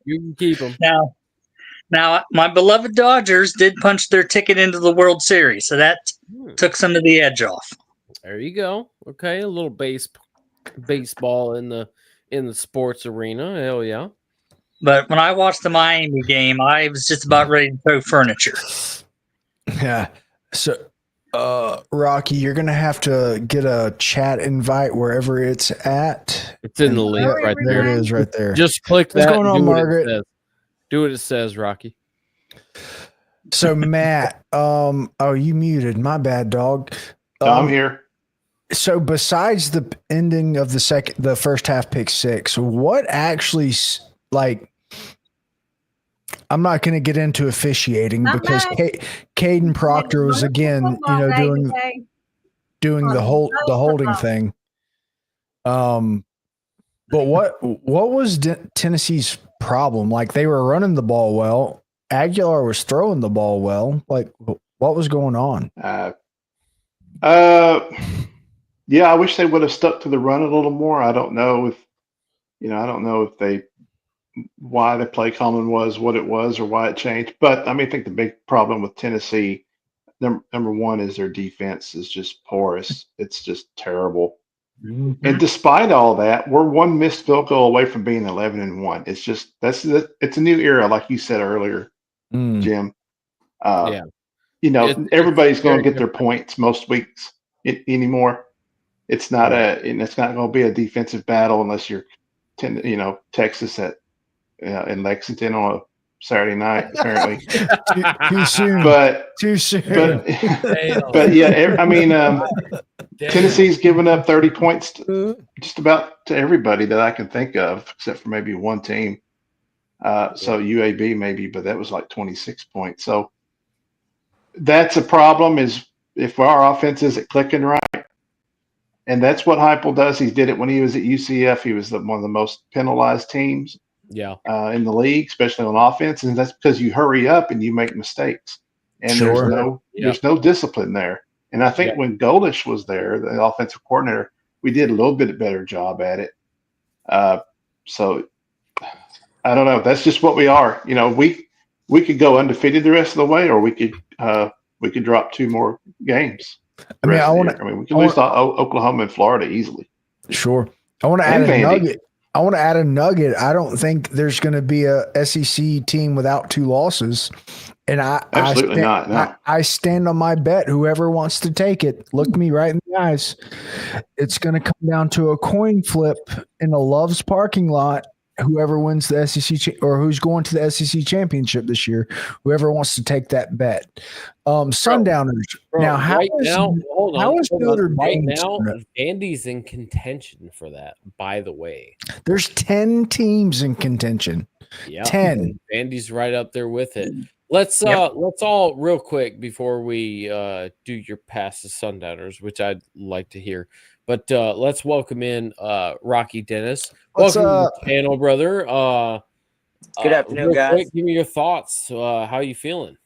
You can keep them.
Now, my beloved Dodgers did punch their ticket into the World Series, so that took some of the edge off.
There you go. Okay, a little baseball in the sports arena. Hell yeah.
But when I watched the Miami game, I was just about ready to throw furniture.
Yeah. So, Rocky, you're going to have to get a chat invite wherever it's at.
It's in the link right there.
There it is right there.
Just click that.
What's going on, Margaret?
Do what it says, Rocky.
So, Matt, you muted. My bad, dog.
I'm here.
So besides the ending of the first half pick six, what actually I'm not going to get into officiating because Caden Proctor was again, doing doing the holding thing. But what was Tennessee's problem? Like, they were running the ball well. Aguilar was throwing the ball well. Like, what was going on?
Yeah, I wish they would have stuck to the run a little more. I don't know if why the play calling was what it was or why it changed. But I think the big problem with Tennessee, number one, is their defense is just porous. It's just terrible. Mm-hmm. And despite all that, we're one missed field goal away from being 11-1. It's just it's a new era, like you said earlier, Jim. Everybody's going to get their points most weeks anymore. It's not it's not going to be a defensive battle unless you're, Texas in Lexington on a Saturday night, apparently.
Too soon. Too soon.
But yeah, Tennessee's given up 30 points just about to everybody that I can think of, except for maybe one team. So UAB maybe, but that was like 26 points. So that's a problem, is if our offense isn't clicking right. And that's what Heupel does. He did it when he was at UCF. He was one of the most penalized teams in the league, especially on offense. And that's because you hurry up and you make mistakes. And there's no discipline there. And I think when Golish was there, the offensive coordinator, we did a little bit better job at it. So I don't know. That's just what we are. We could go undefeated the rest of the way, or we could drop 2 more games. We could lose to Oklahoma and Florida easily.
Sure. I want to add a nugget. I don't think there's going to be a SEC team without 2 losses. And
Absolutely not. No.
I stand on my bet. Whoever wants to take it, look me right in the eyes. It's going to come down to a coin flip in a Love's parking lot. Whoever wins the SEC or who's going to the SEC championship this year, whoever wants to take that bet. Sundowners. Now, how is Notre Dame?
Vandy's in contention for that, by the way.
There's 10 teams in contention.
Yeah.
10.
Vandy's right up there with it. Let's all real quick before we do your pass to Sundowners, which I'd like to hear. But let's welcome in Rocky Dennis. Welcome to the channel, brother.
Good afternoon, guys.
Quick, give me your thoughts. How are you feeling?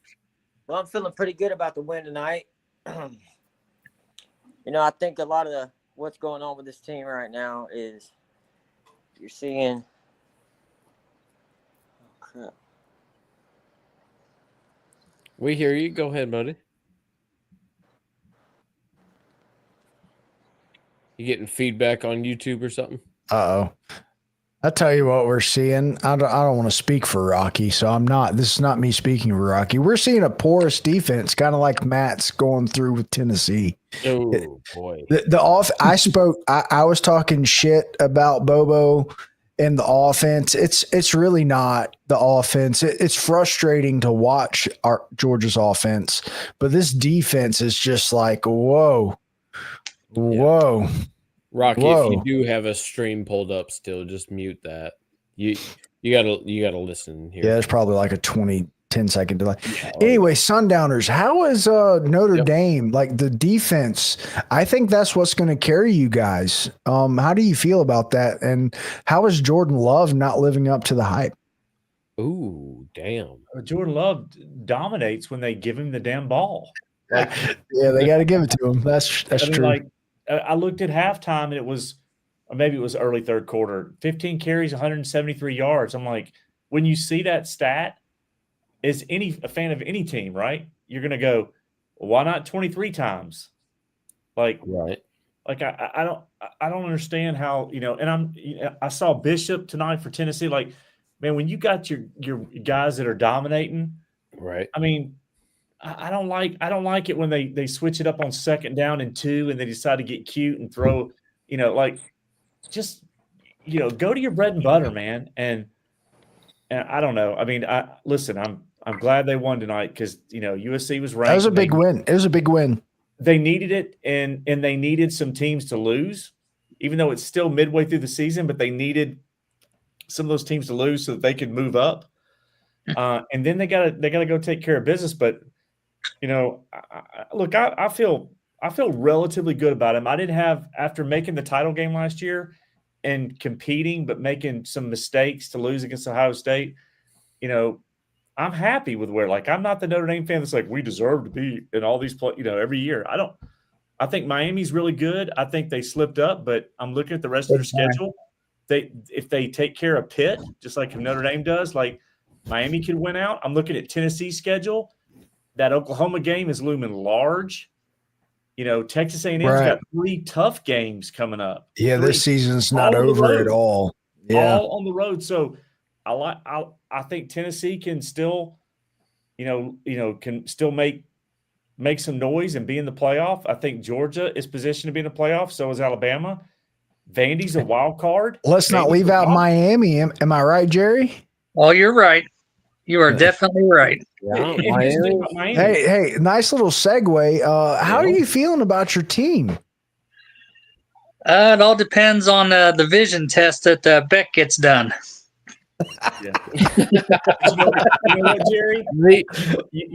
Well, I'm feeling pretty good about the win tonight. I think a lot of what's going on with this team right now is you're seeing. Oh, crap.
We hear you. Go ahead, buddy. You getting feedback on YouTube or something?
Uh-oh. I'll tell you what we're seeing. I don't want to speak for Rocky, so I'm not. This is not me speaking for Rocky. We're seeing a porous defense, kind of like Matt's going through with Tennessee.
Oh, boy.
I was talking shit about Bobo and the offense. It's really not the offense. It's frustrating to watch Georgia's offense, but this defense is just like, whoa. Whoa.
Rocky, if you do have a stream pulled up still, just mute that. You gotta listen here.
Yeah, there's probably like a 10-second delay. Anyway, Sundowners, how is Notre Dame, like the defense? I think that's what's going to carry you guys. How do you feel about that? And how is Jordan Love not living up to the hype?
Ooh, damn.
Jordan Love dominates when they give him the damn ball.
Like, yeah, they got to give it to him. That's true.
Like, I looked at halftime and it was, or maybe it was early third quarter, 15 carries, 173 yards. I'm like, when you see that stat, is a fan of any team, right? You're going to go, well, why not 23 times? Like,
right.
Like I don't understand how, and I saw Bishop tonight for Tennessee. Like, man, when you got your guys that are dominating,
right.
I mean, I don't like it when they switch it up on 2nd down and 2 and they decide to get cute and throw, just go to your bread and butter, man. And I don't know. I mean, I'm glad they won tonight because USC was ranked.
That was a big win. It was a big win.
They needed it, and they needed some teams to lose, even though it's still midway through the season. But they needed some of those teams to lose so that they could move up. And then they gotta go take care of business. But look, I feel relatively good about him. I didn't have, after making the title game last year and competing, but making some mistakes to lose against Ohio State, I'm happy with where, like, I'm not the Notre Dame fan that's like, we deserve to be in all these play, every year. I think Miami's really good. I think they slipped up, but I'm looking at the rest of their schedule. If they take care of Pitt, just like Notre Dame does, like Miami could win out. I'm looking at Tennessee's schedule. That Oklahoma game is looming large. Texas A&M's got 3 tough games coming up.
Yeah, this season's not over at all. Yeah,
all on the road. So I think Tennessee can still, can still make some noise and be in the playoff. I think Georgia is positioned to be in the playoff. So is Alabama. Vandy's a wild card.
Let's not leave out Miami. Am I right, Jerry?
Oh, you're right. You are definitely right.
Yeah, Miami. Hey, nice little segue. How are you feeling about your team?
It all depends on the vision test that Beck gets done.
Yeah. you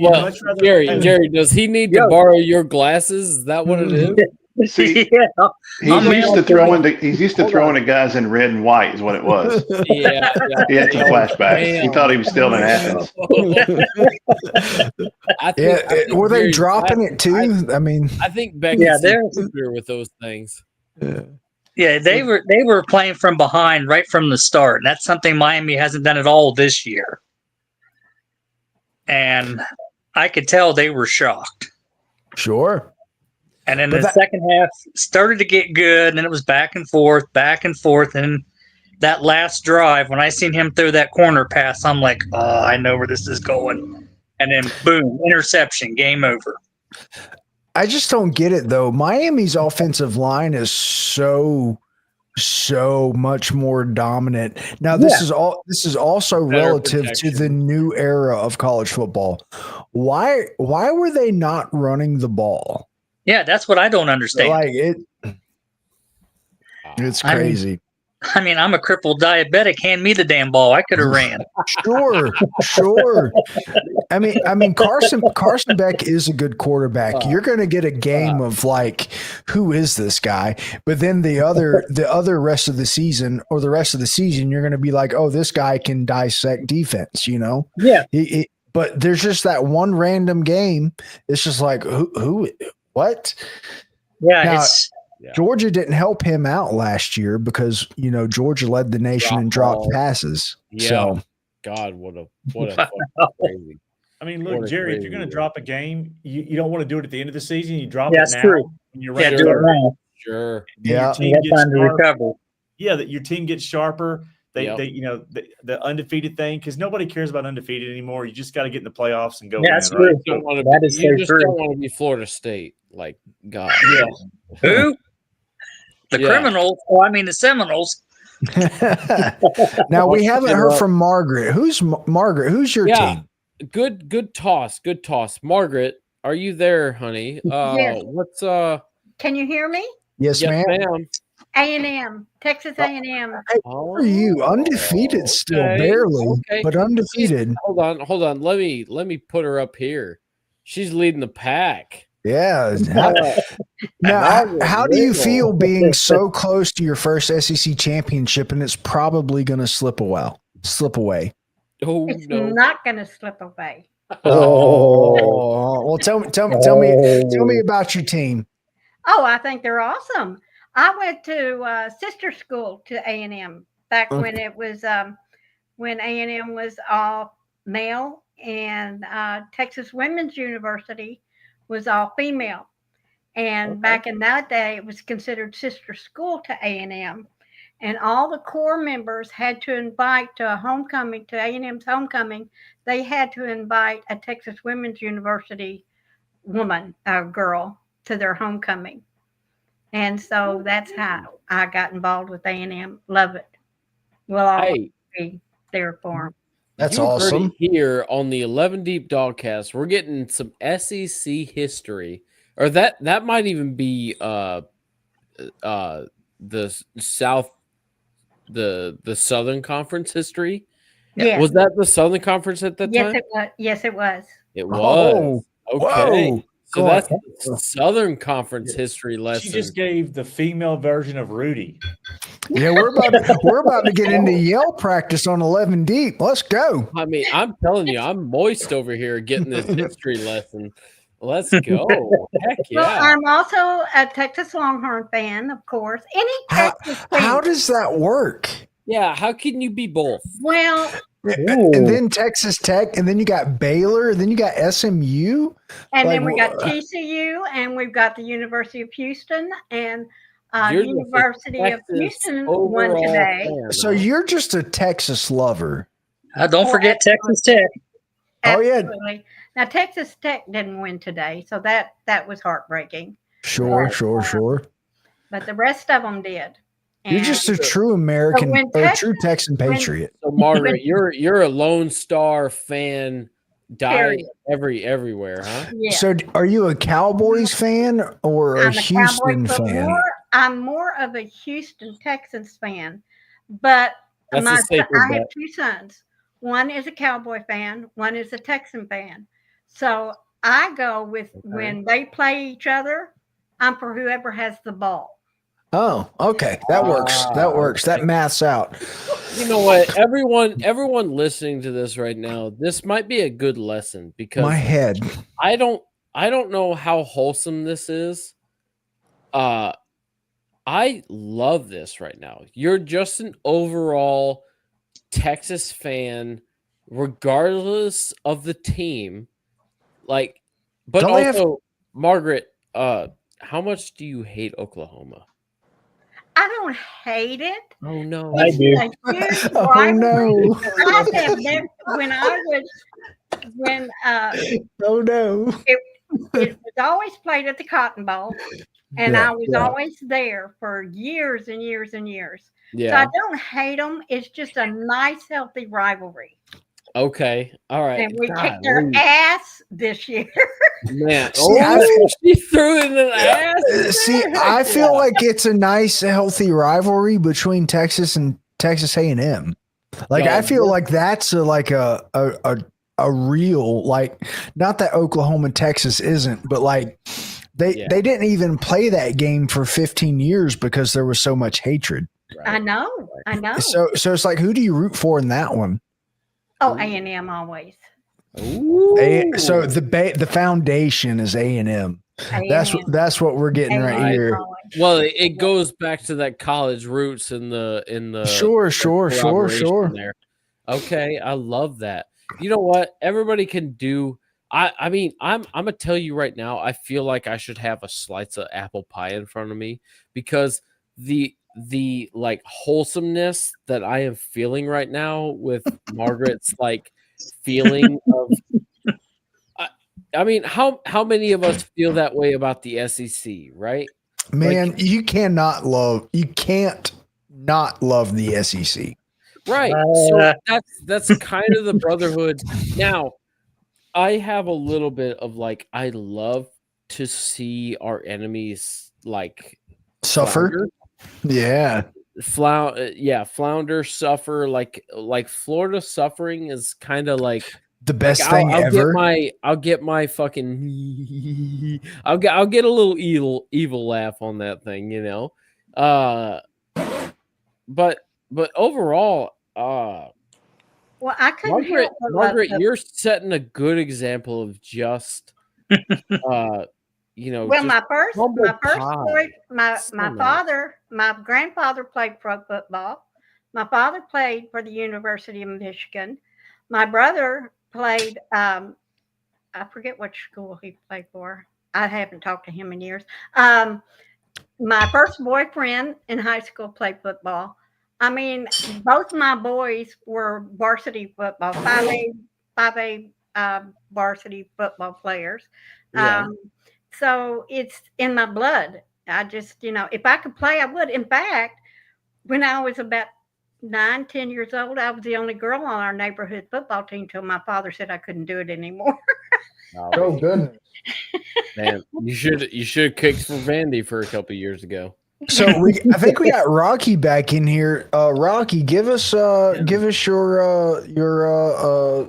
know what, Jerry?
Jerry, does he need to borrow your glasses? Is that what it is?
See, he's used to throwing the guys in red and white is what it was.
Yeah.
He had some flashbacks. He thought he was still in Athens.
Were they dropping it too?
I think Beck is familiar with those things.
Yeah, they were playing from behind right from the start. And that's something Miami hasn't done at all this year. And I could tell they were shocked.
Sure.
And then the second half started to get good, and then it was back and forth. And that last drive, when I seen him throw that corner pass, I'm like, oh, I know where this is going. And then, boom, interception, game over.
I just don't get it, though. Miami's offensive line is so much more dominant. Now, this is also relative to the new era of college football. Why were they not running the ball?
Yeah, that's what I don't understand.
It's crazy.
I mean, I'm a crippled diabetic. Hand me the damn ball. I could have ran.
Sure. I mean, Carson Beck is a good quarterback. You're going to get a game of like, who is this guy? But then the other rest of the season, you're going to be like, oh, this guy can dissect defense.
Yeah.
But there's just that one random game. It's just like who. What?
Yeah,
now, Georgia didn't help him out last year because Georgia led the nation in dropped passes.
Yeah.
So,
God, what a crazy.
I mean, look, Jerry, if you're going to drop a game, you don't want to do it at the end of the season. You drop it now.
True.
You're
right. Do it now.
Sure.
Yeah.
You got time to recover.
Yeah, that your team gets sharper. The undefeated thing, because nobody cares about undefeated anymore. You just got to get in the playoffs and go.
Yeah, that's true.
Right?
That is
you
so true.
Don't want to be Florida State, like God.
Yeah.
Who? The criminals? Oh, I mean the Seminoles.
Now we haven't heard from Margaret. Who's Margaret? Who's your team?
Good toss. Margaret, are you there, honey?
Yes.
What's
Can you hear me?
Yes, ma'am.
A&M, Texas A&M.
Hey, how are you? Undefeated still, barely, but undefeated.
Hold on. Let me put her up here. She's leading the pack.
Yeah. Now, how do you feel being so close to your first SEC championship and it's probably going to slip away?
Oh,
it's
no.
not going to slip away.
Oh, well, tell me about your team.
Oh, I think they're awesome. I went to sister school to A&M back when it was when A&M was all male and Texas Women's University was all female. And back in that day, it was considered sister school to A&M. And all the core members had to invite to a homecoming, to A&M's homecoming, they had to invite a Texas Women's University girl to their homecoming. And so that's how I got involved with A&M. Love it. Well, I'll be there for them.
That's awesome.
Here on the 11 Deep Dawgcast, we're getting some SEC history, or that might even be the Southern Conference history.
Yeah.
Was that the Southern Conference at that time?
Yes, it was.
It was.
Oh,
okay.
Whoa.
So that's the Southern Conference history lesson.
She just gave the female version of Rudy.
Yeah, we're about to get into yell practice on 11 deep. Let's go.
I mean, I'm telling you, I'm moist over here getting this history lesson. Let's go. Heck yeah.
Well, I'm also a Texas Longhorn fan, of course. Any Texas fan.
How does that work?
Yeah, how can you be both?
Well,
and then Texas Tech, and then you got Baylor, and then you got SMU.
And then we got TCU, and we've got the University of Houston, and University of Houston won today.
So you're just a Texas lover.
Don't forget Texas Tech.
Absolutely. Oh, yeah. Now, Texas Tech didn't win today, so that was heartbreaking.
Sure.
But the rest of them did.
And you're just a true American, or a true Texan patriot.
So, Margaret, you're a Lone Star fan, everywhere, huh?
Yeah.
So, are you a Cowboys fan or a Houston fan?
I'm more of a Houston Texans fan, but I have two sons. One is a Cowboy fan, one is a Texan fan. So I go with when they play each other, I'm for whoever has the ball.
Oh, okay. That works. That maths out.
You know what? Everyone listening to this right now, this might be a good lesson because
my head.
I don't know how wholesome this is. I love this right now. You're just an overall Texas fan, regardless of the team. Like, but don't also, Margaret, how much do you hate Oklahoma?
I don't hate it.
Oh no,
I do.
Oh no!
I have never,
oh no!
It was always played at the Cotton Bowl, and I was always there for years and years and years. Yeah. So I don't hate them. It's just a nice, healthy rivalry.
Okay. All right.
And we kicked their ass this year.
Man. She threw in an ass.
See, I feel like it's a nice, healthy rivalry between Texas and Texas A&M. Like, I feel like that's a real, like, not that Oklahoma, Texas isn't, but like they didn't even play that game for 15 years because there was so much hatred.
Right. I know.
So it's like, who do you root for in that one?
Oh, A&M always.
So the foundation is A&M. That's what we're getting right here.
Well, it goes back to that college roots in the
sure.
There. Okay, I love that. You know what? Everybody can do. I mean, I'm gonna tell you right now. I feel like I should have a slice of apple pie in front of me because the like wholesomeness that I am feeling right now with Margaret's like feeling of I mean, how many of us feel that way about the SEC, right?
Man, like, you can't not love the SEC.
Right. So that's kind of the brotherhood. Now, I have a little bit of like I love to see our enemies like
suffer.
Flounder.
Yeah.
Flounder, suffer, like Florida suffering is kind of like
the best thing ever.
I'll get my fucking I'll get a little evil laugh on that thing, you know. But overall,
well, I couldn't
Margaret, you're setting a good example of just you know,
well, my grandfather played pro football. My father played for the University of Michigan. My brother played, I forget which school he played for. I haven't talked to him in years. My first boyfriend in high school played football. I mean, both my boys were varsity football, 5A varsity football players. Yeah. So it's in my blood. I just, if I could play, I would. In fact, when I was about 9, 10 years old, I was the only girl on our neighborhood football team till my father said I couldn't do it anymore.
Oh goodness.
Man, you should have kicked for Vandy for a couple years ago.
So I think we got Rocky back in here. Rocky, give us your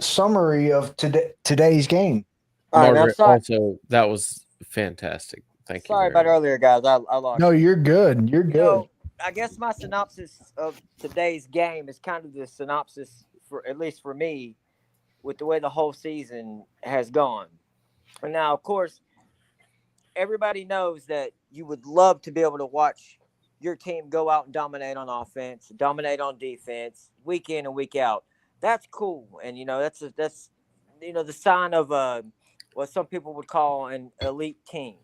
summary of today's game.
Margaret, also, that was fantastic. Thank you.
Sorry about earlier, guys. I lost.
No, you're good. You're good.
So, I guess my synopsis of today's game is kind of the synopsis for, at least for me, with the way the whole season has gone. And now, of course, everybody knows that you would love to be able to watch your team go out and dominate on offense, dominate on defense, week in and week out. That's cool, and that's the sign of what some people would call an elite team.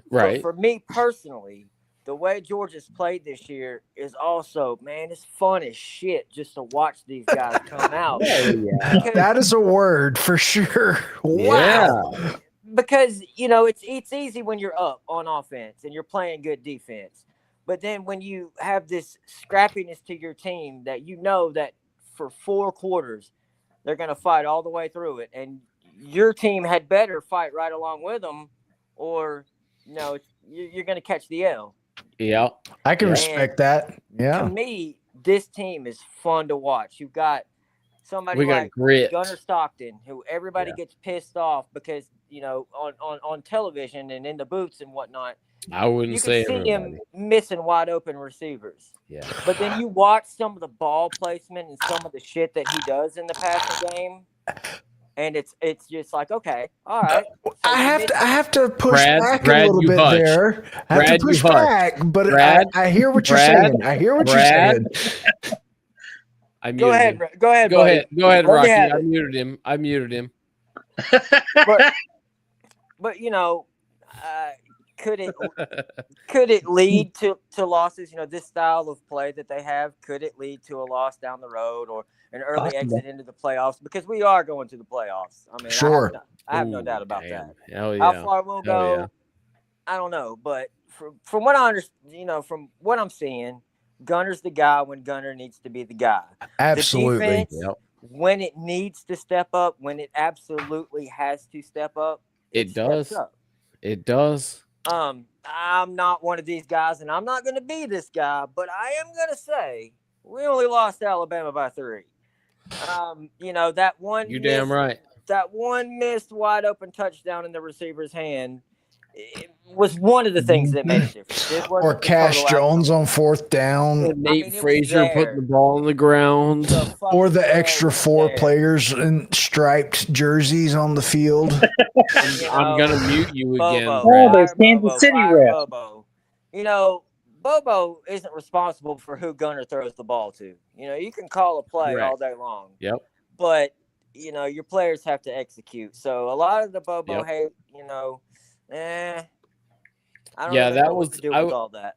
Right.
But for me personally, the way Georgia's played this year is also, man, it's fun as shit just to watch these guys come out.
That is a word for sure.
Wow. Yeah. Because, it's easy when you're up on offense and you're playing good defense. But then when you have this scrappiness to your team that that for 4 quarters, they're going to fight all the way through it. And your team had better fight right along with them, or, you're going to catch the L.
Yeah.
I can respect that. Yeah.
To me, this team is fun to watch. You've got somebody like Gunnar Stockton, who everybody gets pissed off because, on television and in the booths and whatnot,
I wouldn't say
see him missing wide open receivers.
Yeah.
But then you watch some of the ball placement and some of the shit that he does in the passing game, and it's just like, okay, all right. So
I have to push back a little bit there. I have to push back, but I hear what you're saying. I hear what you're saying.
Go ahead,
Rocky. I muted him.
But could it lead to losses? This style of play that they have, could it lead to a loss down the road or an early exit into the playoffs? Because we are going to the playoffs. I mean,
sure.
I have no doubt about that.
Hell yeah.
How far we'll go, I don't know. But from what I understand, from what I'm seeing, Gunner's the guy when Gunner needs to be the guy.
Absolutely.
The defense, when it needs to step up, when it absolutely has to step up,
it does. It does.
I'm not one of these guys, and I'm not going to be this guy, but I am going to say we only lost to Alabama by 3. That one.
You damn right.
That one missed wide open touchdown in the receiver's hand. It was one of the things that made a difference.
Or Cash Jones on 4th down.
Nate Frazier putting the ball on the ground.
Or the extra 4 players in striped jerseys on the field.
I'm going to mute you again.
Oh, there's Kansas City ref.
Bobo isn't responsible for who Gunner throws the ball to. You can call a play all day long.
Yep.
But, your players have to execute. So a lot of the Bobo hate, I don't know what to do with all that.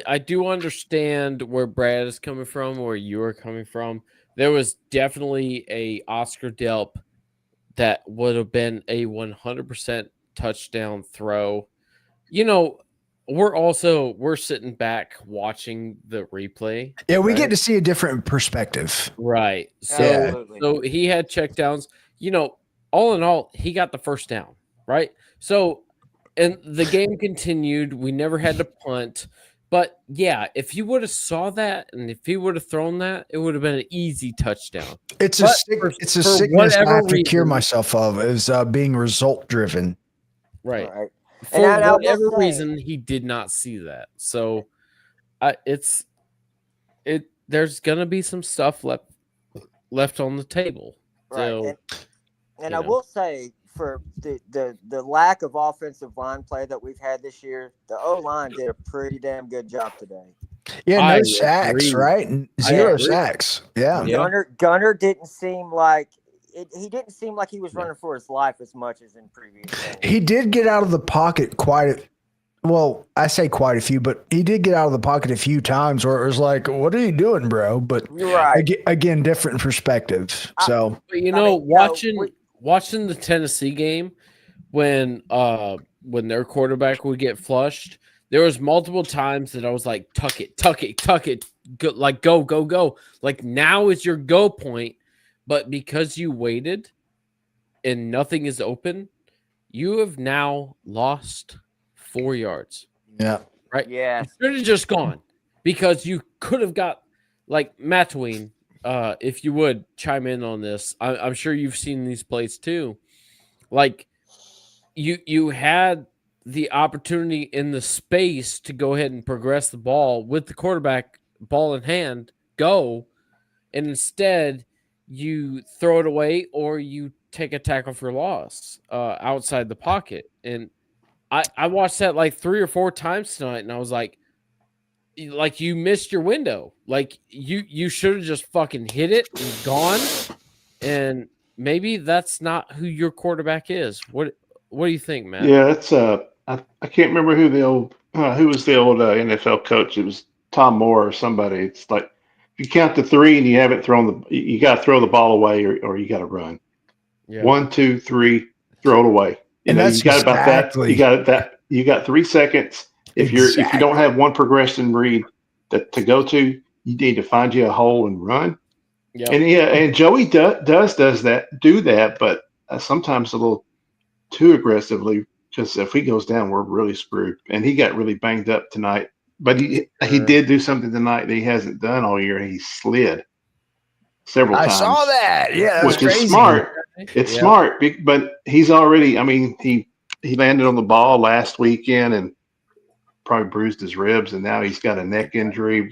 I do understand where Brad is coming from, where you are coming from. There was definitely a Oscar Delp that would have been a 100% touchdown throw. We're sitting back watching the replay.
Yeah, we get to see a different perspective.
Right. So he had checkdowns. All in all, he got the first down, right? So and the game continued. We never had to punt. But yeah, if he would have saw that and if he would have thrown that, it would have been an easy touchdown.
It's a sickness I have to cure myself of, is being result driven.
Right. For whatever reason, he did not see that. So there's gonna be some stuff left on the table.
Right. And I will say, for the lack of offensive line play that we've had this year, the O-line did a pretty damn good job today.
Yeah, no sacks, right? 0 sacks. Yeah.
Gunner didn't seem like he didn't seem like he was running for his life as much as in previous games.
He did get out of the pocket I say quite a few, but he did get out of the pocket a few times where it was like, what are you doing, bro? But again, different perspectives. So
watching the Tennessee game when their quarterback would get flushed, there was multiple times that I was like, tuck it, go, like go. Like, now is your go point. But because you waited and nothing is open, you have now lost 4 yards.
Yeah.
Right? Yeah.
You should have just gone, because you could have got, like, Matween, if you would chime in on this. I'm sure you've seen these plays too. Like, you had the opportunity in the space to go ahead and progress the ball with the quarterback ball in hand, go, and instead you throw it away or you take a tackle for loss outside the pocket. And I watched that like 3 or 4 times tonight, and I was like you missed your window. Like you should have just fucking hit it and gone. And maybe that's not who your quarterback is. What do you think, Matt?
Yeah, that's I can't remember who was the old NFL coach. It was Tom Moore or somebody. It's like if you count to 3 and you haven't thrown you got to throw the ball away or you got to run. Yeah. 1, 2, 3, throw it away. You got about that. You got 3 seconds. If you don't have one progression read to go to, you need to find you a hole and run. Yep. And Joey does that, but sometimes a little too aggressively, because if he goes down, we're really screwed. And he got really banged up tonight, but he did do something tonight that he hasn't done all year. He slid several times.
I saw that. Yeah,
which is smart. It's smart, but he's already. I mean, he landed on the ball last weekend and probably bruised his ribs, and now he's got a neck injury.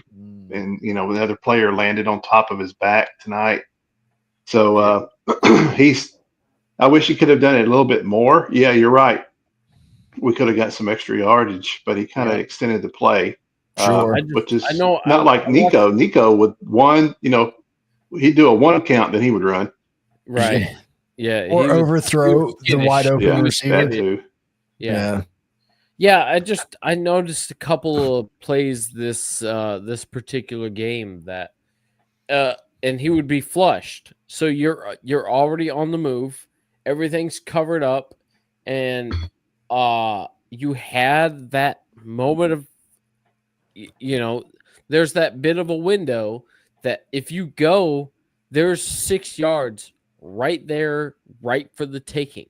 And the other player landed on top of his back tonight. So I wish he could have done it a little bit more. Yeah, you're right. We could have got some extra yardage, but he kind of extended the play.
Sure.
Which is not like Nico. Nico would he'd do a 1 count, then he would run.
Right. Yeah.
Or overthrow the wide open receiver.
Yeah. Yeah, I noticed a couple of plays this particular game that and he would be flushed. So you're already on the move. Everything's covered up, and you had that moment of there's that bit of a window that if you go, there's 6 yards right there, right for the taking.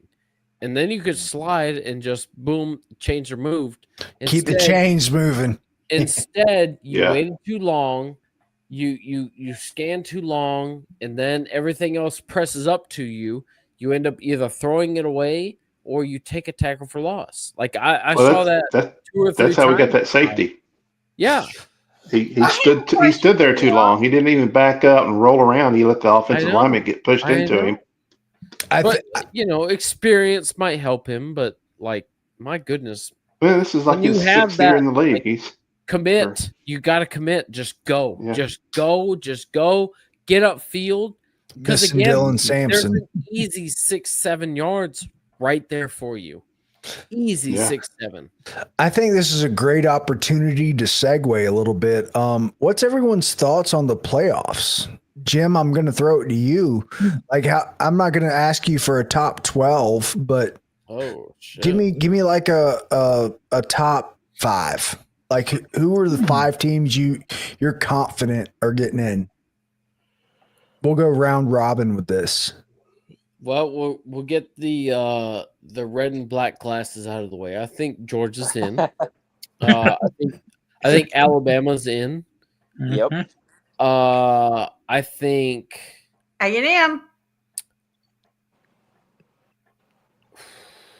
And then you could slide and just boom, chains are moved.
Keep the chains moving.
Instead, you waited too long, you scanned too long, and then everything else presses up to you. You end up either throwing it away or you take a tackle for loss. Like I saw that 2 or 3
That's how
times.
we got that safety.
Yeah.
He stood there too long. He didn't even back up and roll around. He let the offensive lineman get pushed into him.
But experience might help him, but like, my goodness.
Man, this is like his 6th year in the league. He's
commit. You got to commit. Just go. Yeah. Just go. Get upfield. Because again,
Dylan Sampson.
There's an easy 6-7 yards right there for you. Easy 6-7.
I think this is a great opportunity to segue a little bit. What's everyone's thoughts on the playoffs? Jim, I'm going to throw it to you. Like, I'm not going to ask you for a top 12, but give me like a top 5. Like, who are the 5 teams you're confident are getting in? We'll go round robin with this.
Well, we'll get the red and black glasses out of the way. I think Georgia's in. I think Alabama's in.
Yep.
I think
A&M.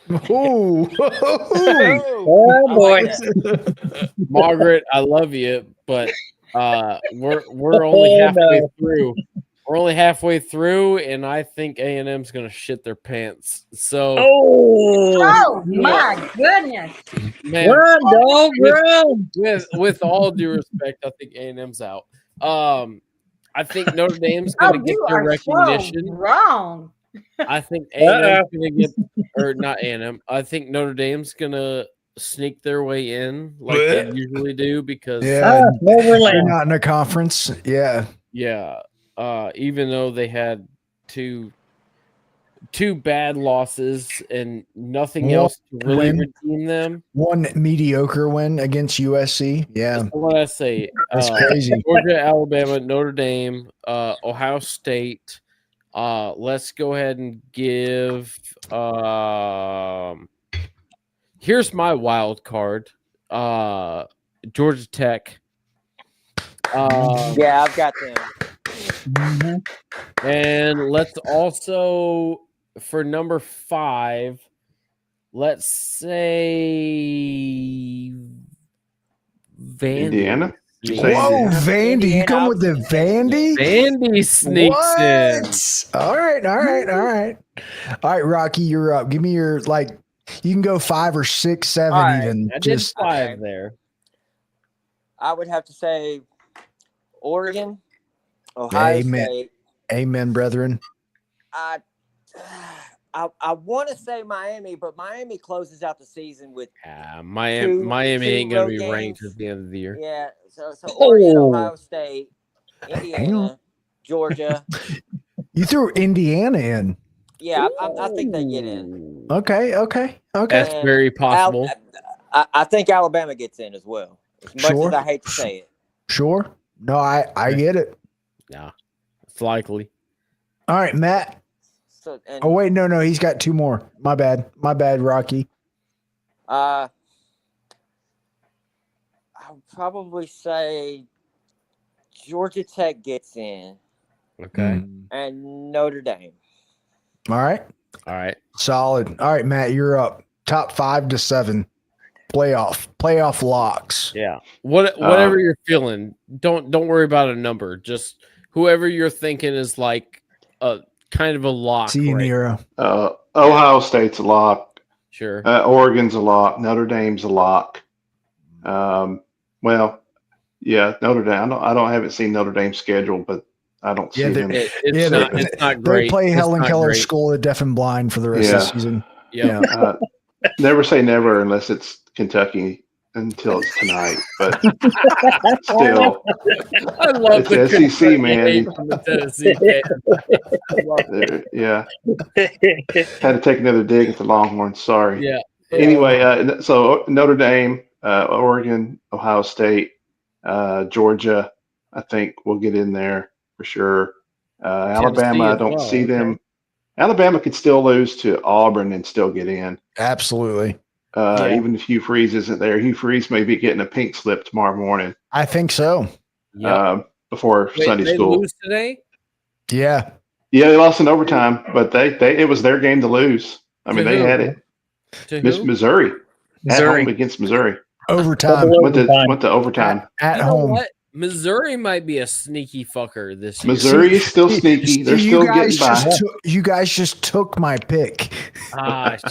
Oh
boy,
Margaret, I love you, but we're only halfway through. We're only halfway through, and I think A&M's going to shit their pants. So,
my goodness,
man,
run, dog, run!
With all due respect, I think A&M's out. I think Notre Dame's going to get their recognition.
So wrong.
I think A&M's going to get, or not A&M. I think Notre Dame's going to sneak their way in like they usually do because
they're not in a conference. Yeah.
Even though they had two bad losses and nothing else to really redeem them.
One mediocre win against USC. Yeah.
That's what I say.
That's crazy.
Georgia, Alabama, Notre Dame, Ohio State. Let's go ahead and give here's my wild card. Georgia Tech.
I've got them.
And let's also, for number 5, let's say Vandy.
Indiana.
Whoa, Vandy! You come with the Vandy?
Vandy sneaks in.
All right. All right, Rocky, you're up. Give me your you can go 5 or 6, 7
right.
even.
I
Just
did 5 there.
I would have to say Oregon, Ohio State.
Amen, brethren.
I want to say Miami, but Miami closes out the season with
Miami ain't gonna be ranked
games.
at the end of the year.
Yeah, so Oregon, Ohio State, Indiana, Georgia.
You threw Indiana in.
Yeah, I think they get in.
Okay.
That's very possible.
I think Alabama gets in as well. As much as I hate to say it.
Sure. No, I get it.
Yeah, it's likely.
All right, Matt.
So,
wait, no, he's got 2 more. My bad, Rocky.
I'll probably say Georgia Tech gets in.
Okay.
And Notre Dame.
All right. Solid. All right, Matt, you're up. Top 5 to 7. Playoff locks.
Yeah. Whatever you're feeling, don't worry about a number. Just whoever you're thinking is like a kind of a lock.
See you, Nero.
Ohio State's a lock.
Sure.
Oregon's a lock. Notre Dame's a lock. Well, yeah, Notre Dame. I haven't seen Notre Dame's schedule, but I don't see them.
It's not great.
They play Helen Keller School of Deaf and Blind for the rest of the season.
Yeah.
Never say never unless it's Kentucky until it's tonight. But still,
I love
it's
the
SEC, man. Yeah. Had to take another dig at the Longhorns. Sorry.
Yeah.
Anyway, so Notre Dame, Oregon, Ohio State, Georgia, I think will get in there for sure. Alabama, I don't see them. Okay. Alabama could still lose to Auburn and still get in.
Absolutely.
Even if Hugh Freeze isn't there. Hugh Freeze may be getting a pink slip tomorrow morning.
I think so.
Before Sunday school.
They lose today?
Yeah.
Yeah, they lost in overtime, but it was their game to lose. I mean, they had it. Missouri. At home against Missouri.
Overtime.
Went to overtime.
At home.
What? Missouri might be a sneaky fucker this year.
Missouri is still sneaky. They're still getting by.
You guys just took my pick.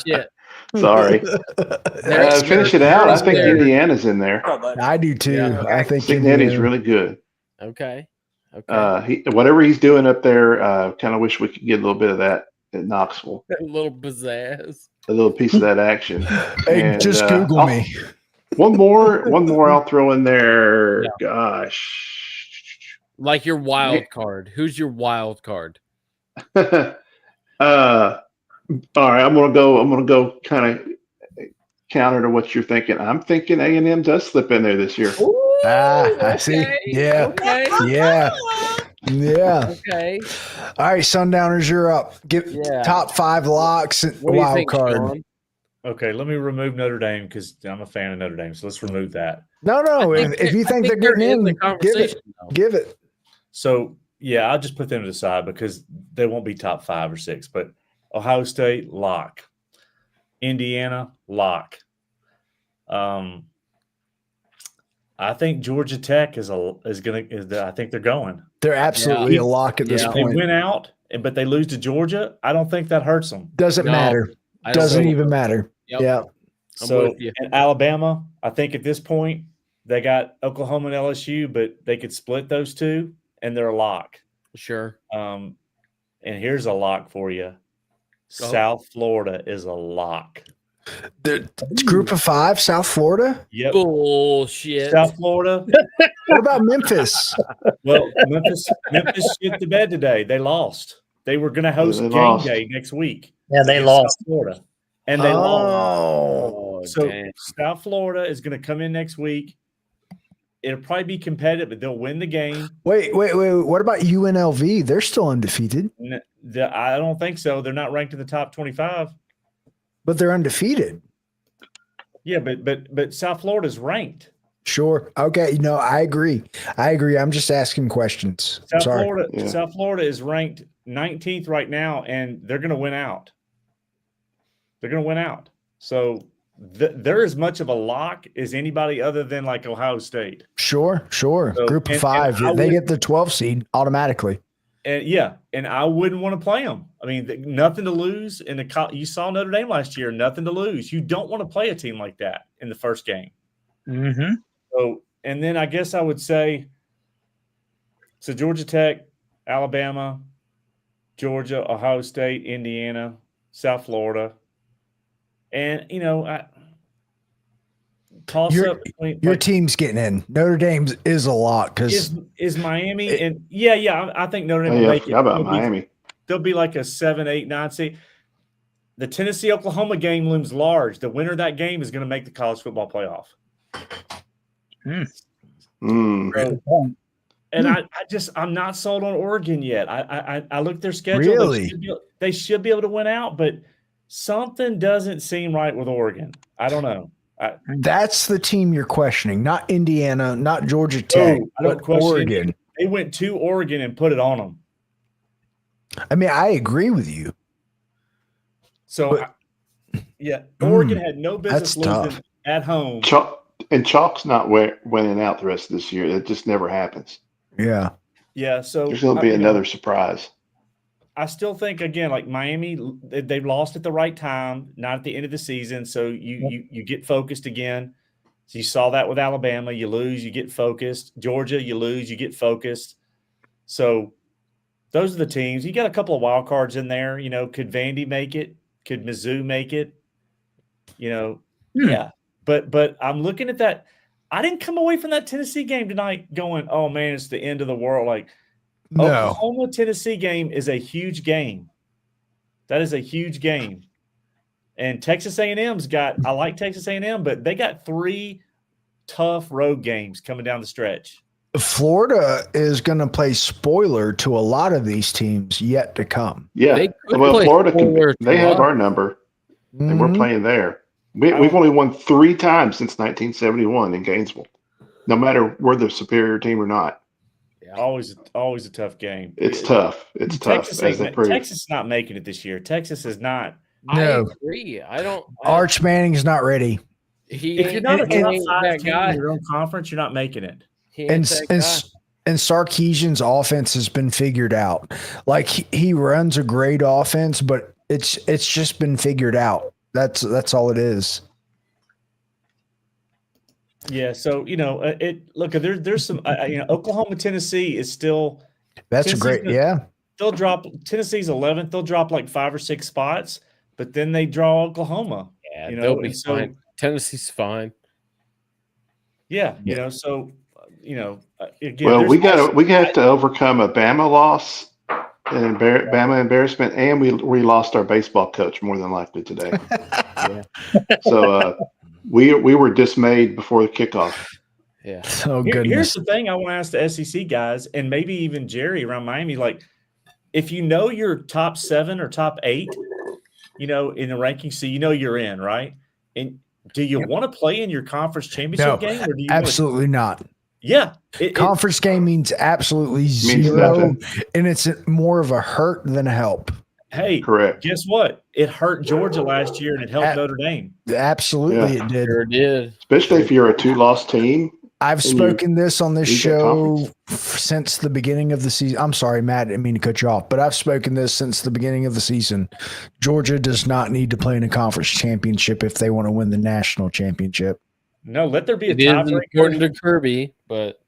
Shit.
Sorry. Finish it out. I think Indiana's in there.
I do too. Yeah. I think
Cignetti's really good.
Okay.
Whatever he's doing up there, kind of wish we could get a little bit of that at Knoxville.
A little pizzazz.
A little piece of that action.
Hey, just Google me.
One more I'll throw in there. Yeah. Gosh.
Like your wild card. Who's your wild card?
All right, I'm gonna go kind of counter to what you're thinking. I'm thinking A&M does slip in there this year.
Ooh,
I see. Yeah.
Okay.
Yeah.
Okay.
All right, Sundowners, you're up. Top 5 locks and wild card.
Sean? Okay, let me remove Notre Dame because I'm a fan of Notre Dame. So let's remove that.
No. If you think they're getting in the conversation, give it.
So yeah, I'll just put them to the side because they won't be top 5 or 6. But Ohio State, lock. Indiana, lock. I think Georgia Tech is I think they're going.
They're absolutely a lock at this point.
They went out, but they lose to Georgia. I don't think that hurts them.
Doesn't matter. Doesn't even matter.
Yep.
Yeah.
So in Alabama, I think at this point they got Oklahoma and LSU, but they could split those two, and they're a lock.
Sure.
And here's a lock for you. South Florida is a lock.
The group of 5, South Florida?
Yep.
Bullshit.
South Florida.
What about Memphis?
Well, Memphis shit to bed today. They lost. They were going to host game day next week.
Yeah, they lost.
South Florida. And they lost. So
damn.
South Florida is going to come in next week. It'll probably be competitive, but they'll win the game.
Wait. What about UNLV? They're still undefeated.
I don't think so. They're not ranked in the top 25.
But they're undefeated. Yeah,
but South Florida's ranked.
Sure. Okay. No, I agree. I'm just asking questions.
South Florida is ranked 19th right now, and they're going to win out. So they're as much of a lock as anybody other than like Ohio State.
Sure. So, Group of 5, they get the 12 seed automatically.
And I wouldn't want to play them. I mean, nothing to lose. You saw Notre Dame last year, nothing to lose. You don't want to play a team like that in the first game.
Mm-hmm.
So, and then I guess I would say, so Georgia Tech, Alabama, Georgia, Ohio State, Indiana, South Florida. And,
your team's getting in. Notre Dame is a lot because
is Miami I think Notre Dame will make it.
How about Miami?
They'll be like a 7, 8, 9 seed. The Tennessee-Oklahoma game looms large. The winner of that game is going to make the college football playoff. And I'm not sold on Oregon yet. I looked at their schedule.
Really?
They should be able to win out, but something doesn't seem right with Oregon. I don't know.
That's the team you're questioning, not Indiana, not Georgia Tech, but Oregon.
They went to Oregon and put it on them.
I mean, I agree with you.
So, Oregon had no business losing at home.
Chalk's not winning out the rest of this year. It just never happens.
Yeah.
Yeah. So
there's going to be another surprise.
I still think, again, like Miami, they lost at the right time, not at the end of the season. So you get focused again. So you saw that with Alabama. You lose, you get focused. Georgia, you lose, you get focused. So those are the teams. You got a couple of wild cards in there. Could Vandy make it? Could Mizzou make it? Yeah. But I'm looking at that. I didn't come away from that Tennessee game tonight going, oh, man, it's the end of the world. Like,
no.
Oklahoma-Tennessee game is a huge game. That is a huge game. And Texas A&M's I like Texas A&M, but they got 3 tough road games coming down the stretch.
Florida is going to play spoiler to a lot of these teams yet to come.
Yeah. Florida they have our number, and we're playing there. We've only won 3 times since 1971 in Gainesville, no matter we're the superior team or not.
Yeah. Always a tough game.
It's tough. It's tough.
Texas is not making it this year. Texas is not.
No.
I agree.
Arch Manning's not ready.
If you're not a top 5 team in your own conference, you're not making it.
And Sarkisian's offense has been figured out. Like he runs a great offense, but it's just been figured out. That's all it is.
Yeah, so there's some Oklahoma, Tennessee is still.
That's great. Yeah,
they'll drop Tennessee's 11th. They'll drop like 5 or 6 spots, but then they draw Oklahoma.
Yeah, they'll be fine. Tennessee's fine.
Yeah, so again.
Well, we got to overcome a Bama loss. And Bama embarrassment, and we lost our baseball coach more than likely today. So we were dismayed before the kickoff.
Yeah.
Oh, goodness.
Here's the thing I want to ask the SEC guys, and maybe even Jerry around Miami. Like, if you're top 7 or top 8, in the rankings, so you're in, right? And do you want to play in your conference championship game? Or do you
absolutely not.
Yeah.
Conference game means absolutely zero, and it's more of a hurt than a help.
Hey,
correct.
Guess what? It hurt Georgia last year, and it helped Notre Dame.
Absolutely, it did.
Sure did.
Especially if you're a 2-loss team.
I've spoken this on this show since the beginning of the season. I'm sorry, Matt, I didn't mean to cut you off, but I've spoken this since the beginning of the season. Georgia does not need to play in a conference championship if they want to win the national championship.
No, let there be a
tiebreaker. According to Kirby, but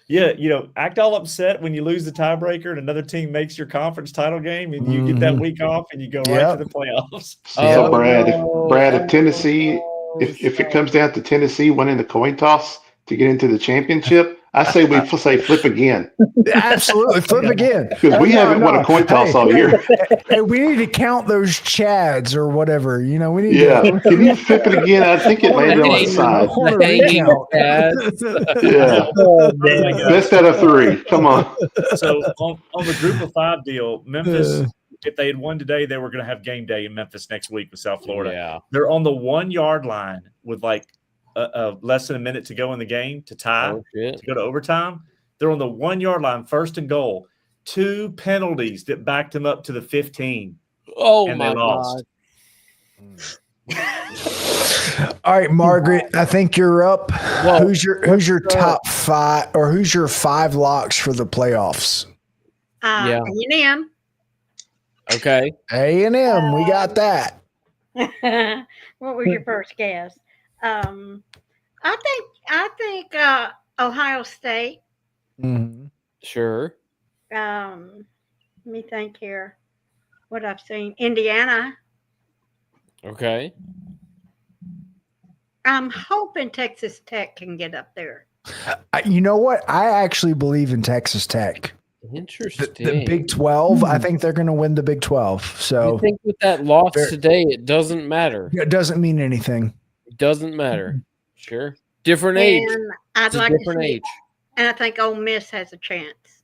yeah, act all upset when you lose the tiebreaker and another team makes your conference title game and you get that week off and you go right to the playoffs.
So Brad, if Tennessee, if it comes down to Tennessee winning the coin toss to get into the championship, I say we say flip again.
Absolutely, flip again.
Because we haven't won a coin toss all year.
Hey, we need to count those chads or whatever. We need
to. Can you flip it again? I think it may be on the side. Yeah. Best out of 3. Come on.
So on the group of 5 deal, Memphis, if they had won today, they were going to have game day in Memphis next week with South Florida.
Yeah.
They're on the 1-yard line with like less than a minute to go in the game to tie, to go to overtime. They're on the 1-yard line, 1st and goal. 2 penalties that backed them up to the 15.
Oh,
and
my
they lost.
God.
All right, Margaret, I think you're up.
Well,
who's your top 5 or who's your 5 locks for the playoffs?
Yeah.
A&M.
Okay.
A&M, we got that.
What was your first guess? I think Ohio State.
Mm-hmm.
Sure.
Let me think here. What I've seen, Indiana.
Okay.
I'm hoping Texas Tech can get up there.
You know what? I actually believe in Texas Tech.
Interesting.
The Big 12, I think they're going to win the Big 12. So
you think with that loss today, it doesn't matter.
It doesn't mean anything.
It doesn't matter. Sure. Different age.
And I'd
It's a
like
different
to see,
age.
and I think Ole Miss has a chance.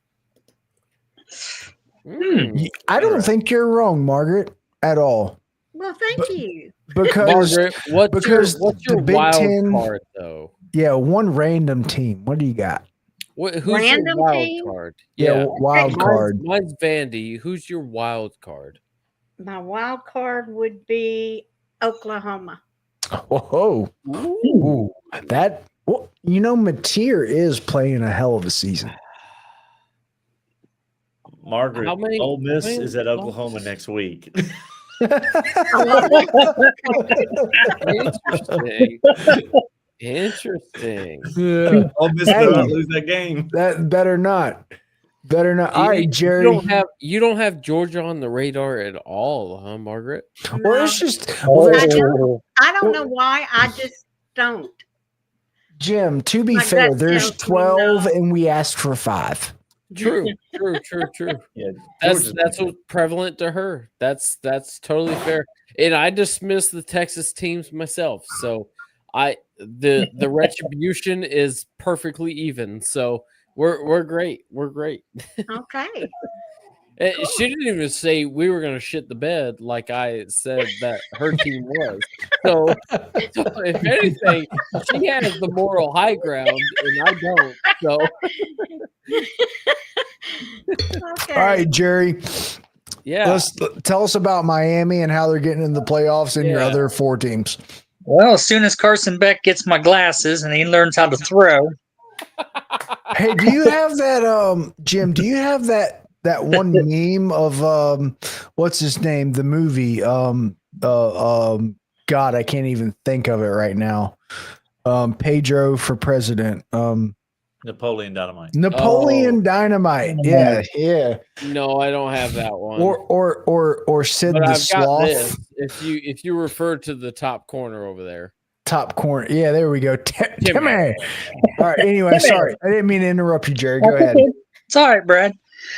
I don't think you're wrong, Margaret, at all.
Well, thank you.
Because
Margaret, what's your
Big
wild
10
card though?
Yeah, one random team. What do you got?
Who's
Random
your wild
team?
card?
Yeah, wild card.
Mine's Vandy. Who's your wild card?
My wild card would be Oklahoma.
Oh, ooh, that. Well, Mateer is playing a hell of a season.
Margaret, Ole Miss is at Oklahoma next week.
Interesting.
Yeah.
Ole Miss better not lose that game.
That better not. Better not. All right, Jerry.
You don't have Georgia on the radar at all, huh, Margaret?
Well, it's just.
I don't know why. I just don't.
Jim, to be fair, there's 12 and we asked for 5.
True. Yeah, that's what's prevalent to her. That's totally fair. And I dismiss the Texas teams myself. So the retribution is perfectly even. So we're great. We're great.
Okay.
She didn't even say we were going to shit the bed like I said that her team was. So if anything, she has the moral high ground and I don't. So
Okay.
All right, Jerry.
Yeah.
Tell us about Miami and how they're getting in the playoffs and your other 4 teams.
Well, as soon as Carson Beck gets my glasses and he learns how to throw.
Hey, do you have that, Jim? Do you have that one meme of what's his name? The movie. God, I can't even think of it right now. Pedro for president.
Napoleon Dynamite.
Dynamite. Yeah.
No, I don't have that one.
Or Sid
but
the
I've
Sloth.
Got this. If you refer to the top corner over there.
Top corner. Yeah, there we go. Timmy. All right. Anyway, sorry. I didn't mean to interrupt you, Jerry. Go ahead.
It's all right, Brad.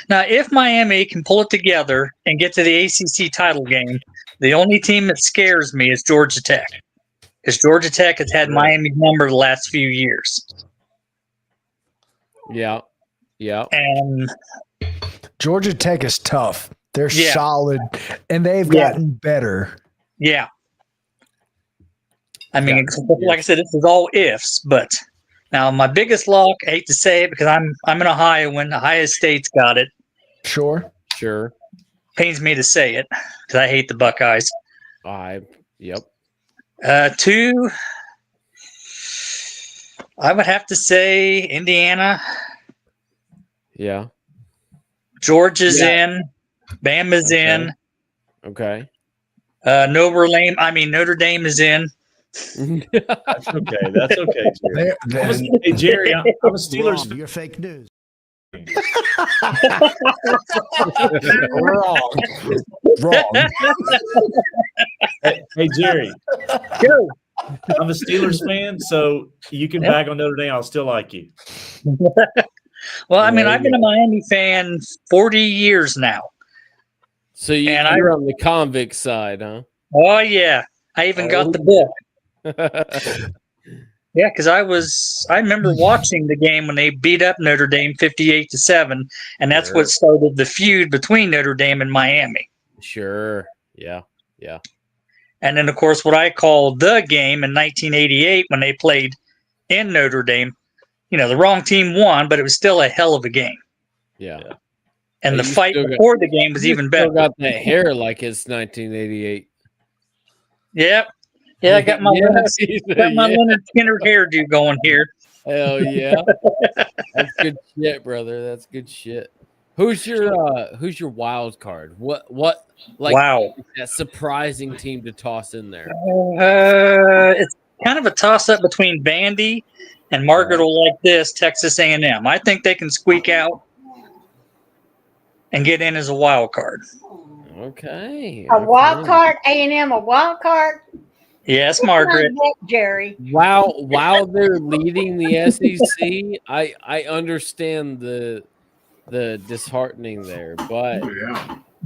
Now, if Miami can pull it together and get to the ACC title game, the only team that scares me is Georgia Tech. Because Georgia Tech has had Miami's number the last few years.
Yeah.
And
Georgia Tech is tough. They're solid, and they've gotten better.
Yeah. I mean, like I said, this is all ifs, but now my biggest lock, I hate to say it because I'm in Ohio when Ohio State's got it.
Sure.
Pains me to say it because I hate the Buckeyes.
Yep.
2, I would have to say Indiana.
Yeah.
Georgia's in. Bama's in.
Okay.
Notre Dame is in.
That's okay. Jerry. Hey, Jerry, I'm a Steelers fan.
You're fake news. Wrong.
Hey, Jerry.
Go.
I'm a Steelers fan, so you can bag on Notre Dame. I'll still like you.
Well, I mean, I've been a Miami fan 40 years now.
So you're on the convict side, huh?
Oh, yeah. I even got the book. Yeah, because I remember watching the game when they beat up Notre Dame 58-7, and that's what started the feud between Notre Dame and Miami.
Sure. Yeah.
And then, of course, what I call the game in 1988 when they played in Notre Dame, the wrong team won, but it was still a hell of a game.
Yeah.
And the fight before the game was even better.
Still got that hair like it's 1988.
Yep. Yeah, I got my Leonard Skinner hairdo going here.
Hell yeah. That's good shit, brother. That's good shit. Who's your wild card? What like
wow.
that surprising team to toss in there?
It's kind of a toss up between Vandy and Margaret will like this, Texas A&M. I think they can squeak out and get in as a wild card.
Okay.
A wild card, A&M, a wild card.
Yes, Margaret.
Jerry.
While they're leading the SEC, I understand the disheartening there, but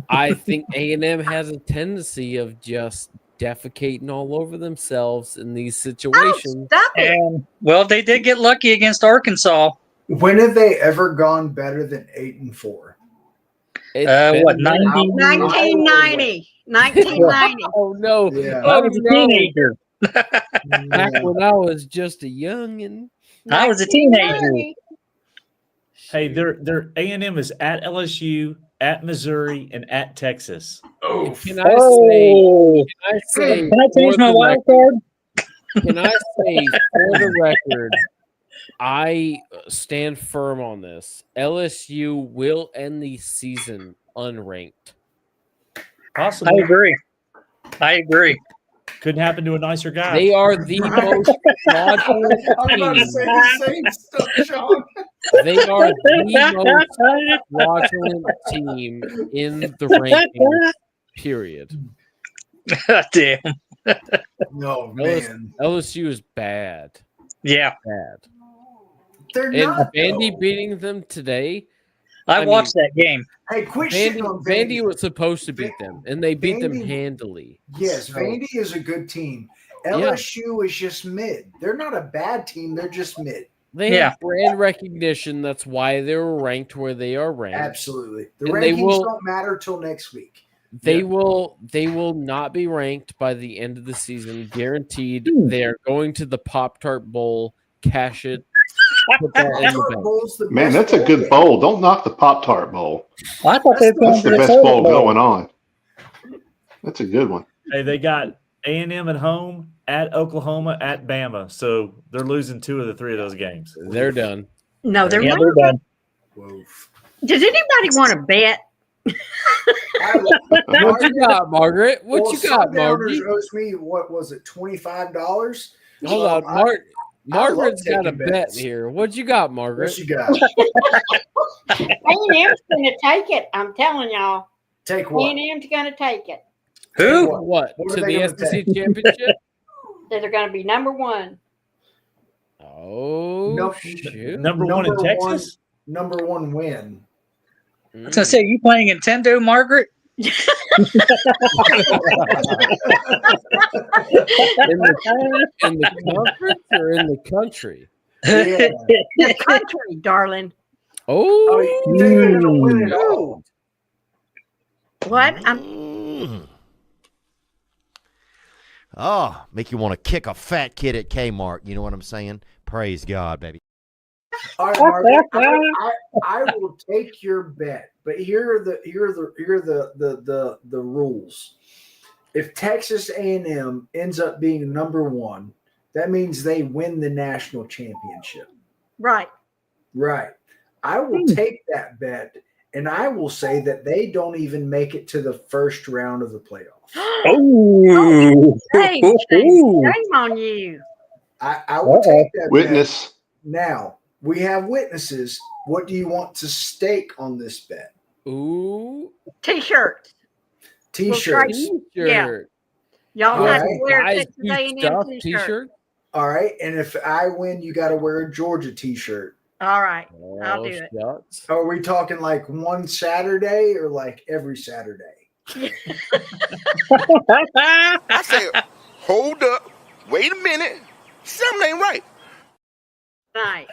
I think A&M has a tendency of just defecating all over themselves in these situations.
Oh, stop it.
And well, they did get lucky against Arkansas.
When have they ever gone better than 8-4?
What,
1990. 1990.
Oh no!
Yeah.
I was a teenager.
Back when I was just a youngin'.
I was a teenager.
Hey, their A&M is at LSU, at Missouri, and at Texas.
Oh, can I
change my wild card?
Can I say for the record, I stand firm on this. LSU will end the season unranked.
Possibly.
I agree.
Couldn't happen to a nicer guy.
They are the most fraudulent
I'm about to say the same stuff, Sean.
They are the most fraudulent team in the rankings, period.
Damn.
No, man.
LSU is bad.
Yeah.
Bad.
They're
And
not.
Vandy beating them today.
I watched that game.
Hey, quit shitting on
Vandy was supposed to beat them, and they beat them handily.
Yes,
So-
Vandy is a good team. LSU is just mid. They're not a bad team. They're just mid.
They have brand recognition. That's why they were ranked where they are ranked.
Absolutely. The
And
rankings don't matter till next week.
They will not be ranked by the end of the season, guaranteed. They are going to the Pop-Tart Bowl, cash it. Put that in the bank.
Man, that's a good bowl. Don't knock the Pop-Tart Bowl.
I thought
That's the best bowl going on. That's a good one.
Hey, they got A&M at home, at Oklahoma, at Bama. So they're losing 2 of the 3 of those games.
They're done.
No, they're not.
They're done.
Does anybody want to bet?
What you got, Margaret? What you got,
Margaret?
Margaret?
Owes me, what was it, $25?
Hold on, Margaret's got a bet here. What you got, Margaret?
What you got?
A&M's going to take it. I'm telling y'all.
Take what?
A&M's going to take it.
Who?
What? To the SEC championship?
They're going to be number 1.
Oh,
No,
shoot.
Number 1 in Texas?
Number 1 win.
I was gonna say, you playing Nintendo, Margaret?
In the conference or in the country?
Yeah.
The country, darling.
Oh,
you think they're gonna win it all?
What?
Oh, make you want to kick a fat kid at Kmart. You know what I'm saying? Praise God, baby.
All right, Margaret, I will take your bet, but here are the rules. If Texas A&M ends up being number 1, that means they win the national championship.
Right.
Right. I will take that bet, and I will say that they don't even make it to the first round of the playoffs.
Oh,
shame on you.
I will take that
Witness.
bet. Now, we have witnesses. What do you want to stake on this bet?
Ooh.
T-shirts.
T-shirts.
Yeah. Y'all have to wear
Guys,
Texas A&M T-shirt.
All right. And if I win, you got to wear a Georgia T-shirt.
All right. I'll do it.
Shucks.
Are we talking like one Saturday or like every Saturday?
I said, hold up. Wait a minute. Something ain't right.
Nice.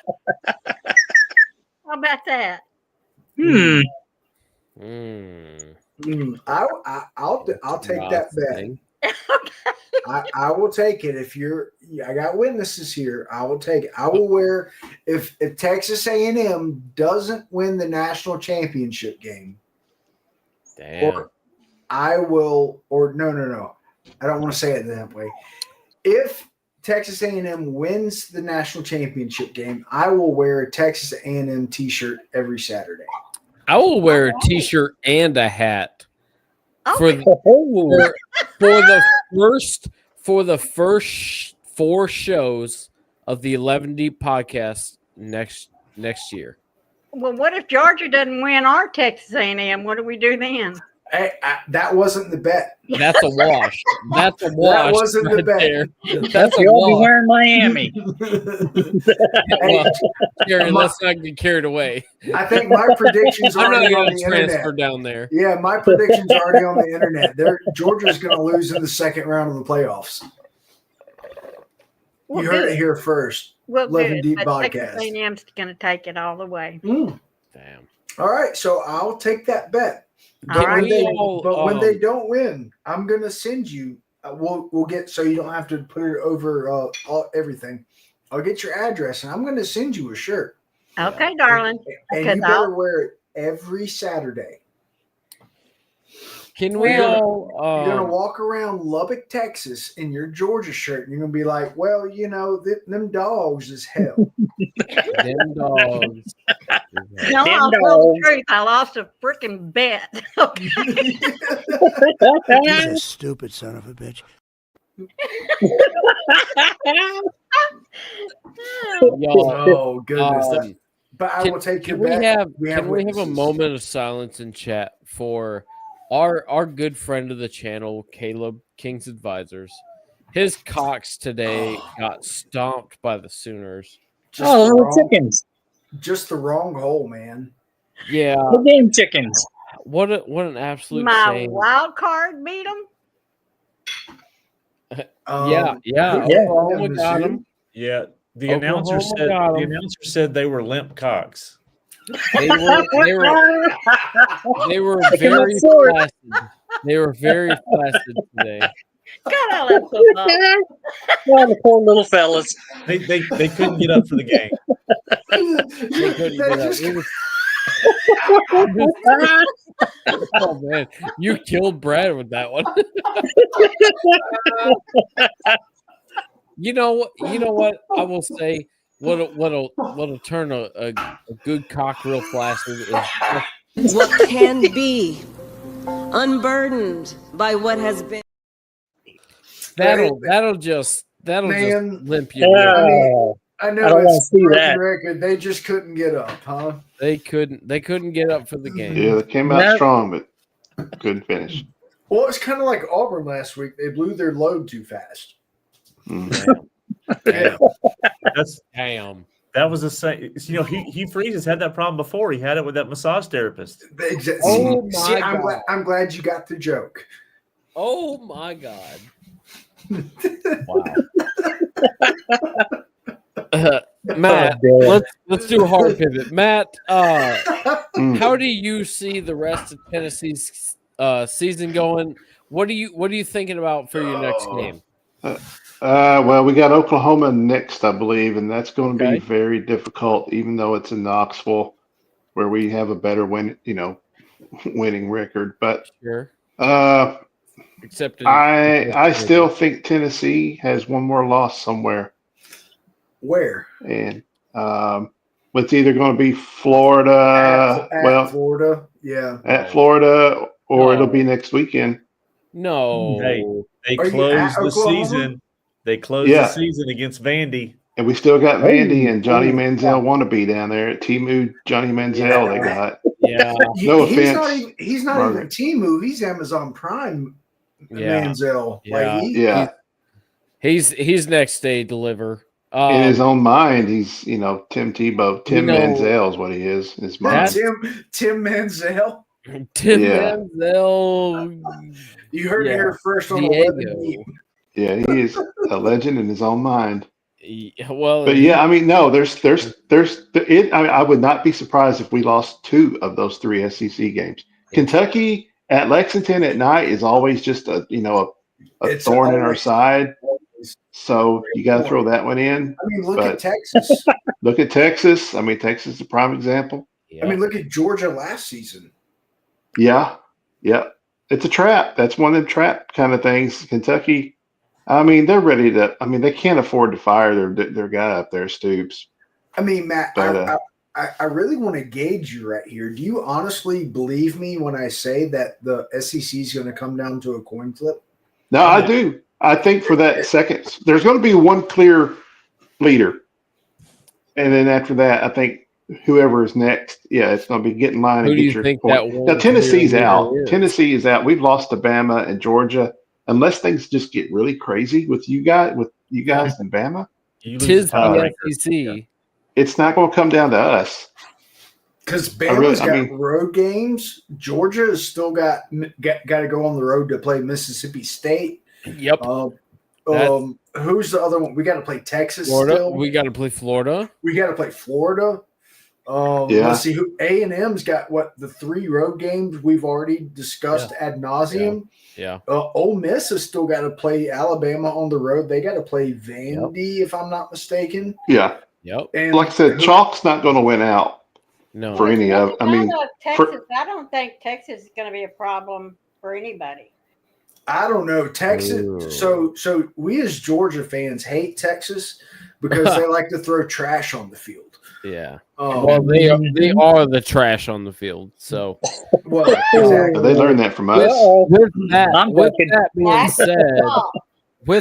How about that?
I'll take that bet. I will take it. I got witnesses here. I will take it. I will wear if Texas A&M doesn't win the national championship game.
Damn.
No. I don't want to say it that way. if Texas A&M wins the national championship game, I will wear a Texas A&M T-shirt every Saturday.
I will wear a T-shirt and a hat for the first 4 shows of the 11 Deep podcast next year.
Well, what if Georgia doesn't win our Texas A&M? What do we do then?
That wasn't the bet.
That's a wash. That's a wash.
That wasn't the bet.
There.
That's a wash. Be wearing Miami.
Well, Jerry, let's not get carried away.
I think my predictions are already on the
transfer
internet.
Down there.
Yeah, my predictions are already on the internet. Georgia's going to lose in the second round of the playoffs. You heard it here first.
Well,
Deep
Texas A&M's going to take it all the way.
Damn.
All right, so I'll take that bet.
All right.
When they don't win, I'm going to send you. We'll get so you don't have to put it over everything. I'll get your address and I'm going to send you a shirt.
Okay, darling.
And you better wear it every Saturday.
Can we all?
You're going to walk around Lubbock, Texas in your Georgia shirt. And you're going to be like, well, you know, them dogs is hell.
Them dogs.
No, I'll tell the truth. I lost a freaking bet. Okay.
He's a stupid son of a bitch.
Oh, goodness. But I will take your bet.
Can we have a moment of silence in chat for our good friend of the channel, Caleb, King's Advisors? His Cox today got stomped by the Sooners.
Little chickens.
Just the wrong hole, man.
Yeah.
The game chickens.
What an absolute
My
shame.
wild card beat them.
Yeah. Oklahoma got him.
Yeah. The announcer said they were limp cocks.
They were very flaccid. They were very flaccid today.
God, I love football.
The poor little fellas.
They couldn't get up for the game.
They couldn't get up. It was... Oh man, you killed Brad with that one. You know what? I will say what'll turn a good cock real flaccid is
what can be unburdened by what has been.
That'll just limp you.
I know.
I don't want to see that.
Record, they just couldn't get up, huh?
They couldn't get up for the game.
Yeah, they came out strong, but couldn't finish.
Well, it's kind of like Auburn last week. They blew their load too fast.
Damn.
That was the same. You know, Hugh Freeze has had that problem before. He had it with that massage therapist.
Oh my God.
I'm glad you got the joke.
Oh my God. Wow. Matt, let's do a hard pivot. Matt, how do you see the rest of Tennessee's season going? What are you thinking about for your next game?
Well, we got Oklahoma next, I believe, and that's going to be very difficult, even though it's in Knoxville, where we have a better winning record. But
except
I still think Tennessee has one more loss somewhere.
Where?
And it's either going to be Florida.
At Florida, yeah.
At Florida, or it'll be next weekend.
No.
They closed the season. They closed the season against Vandy.
And we still got Vandy and Johnny Manziel wannabe down there at Timu. Johnny Manziel, they got.
Yeah.
No offense.
He's not even Timu. He's Amazon Prime Manziel.
Yeah. He's next day deliver.
In his own mind, he's Tim Tebow. Tim Manziel is what he is. His mind.
Tim Manziel.
Tim Manziel.
You heard it here first on 11 Deep.
Yeah, he is a legend in his own mind.
Well,
but yeah, I mean, no, I would not be surprised if we lost 2 of those 3 SEC games. Kentucky at Lexington at night is always just a thorn in our side. So you got to throw that one in.
I mean, look at Texas.
Look at Texas. I mean, Texas is a prime example.
Yeah. I mean, look at Georgia last season.
Yeah. It's a trap. That's one of them trap kind of things. Kentucky, I mean, they're ready to. I mean, they can't afford to fire their guy up there, Stoops.
I mean, Matt,
But,
I really want to gauge you right here. Do you honestly believe me when I say that the SEC is going to come down to a coin flip?
No, I do. I think for that second, there's going to be one clear leader, and then after that, I think whoever is next, it's going to be get in line and get your point. Now Tennessee's out. Tennessee is out. We've lost to Bama and Georgia. Unless things just get really crazy with you guys and Bama,
tis the SEC.
It's not going to come down to us.
Because Bama's got road games. Georgia has still got to go on the road to play Mississippi State.
Yep.
Who's the other one? We got to play Texas.
Florida.
Still.
We got to play Florida.
We got to play Florida. Let's see who A&M's got. What the 3 road games we've already discussed ad nauseum.
Yeah.
Ole Miss has still got to play Alabama on the road. They got to play Vandy, if I'm not mistaken.
Yeah.
Yep.
And like I said, Chalk's not going to win out.
No.
For any of, I mean,
Texas. I don't think Texas is going to be a problem for anybody.
I don't know Texas. So we as Georgia fans hate Texas because they like to throw trash on the field.
Yeah. Well, they are the trash on the field. So,
well, exactly.
They learned that from us.
With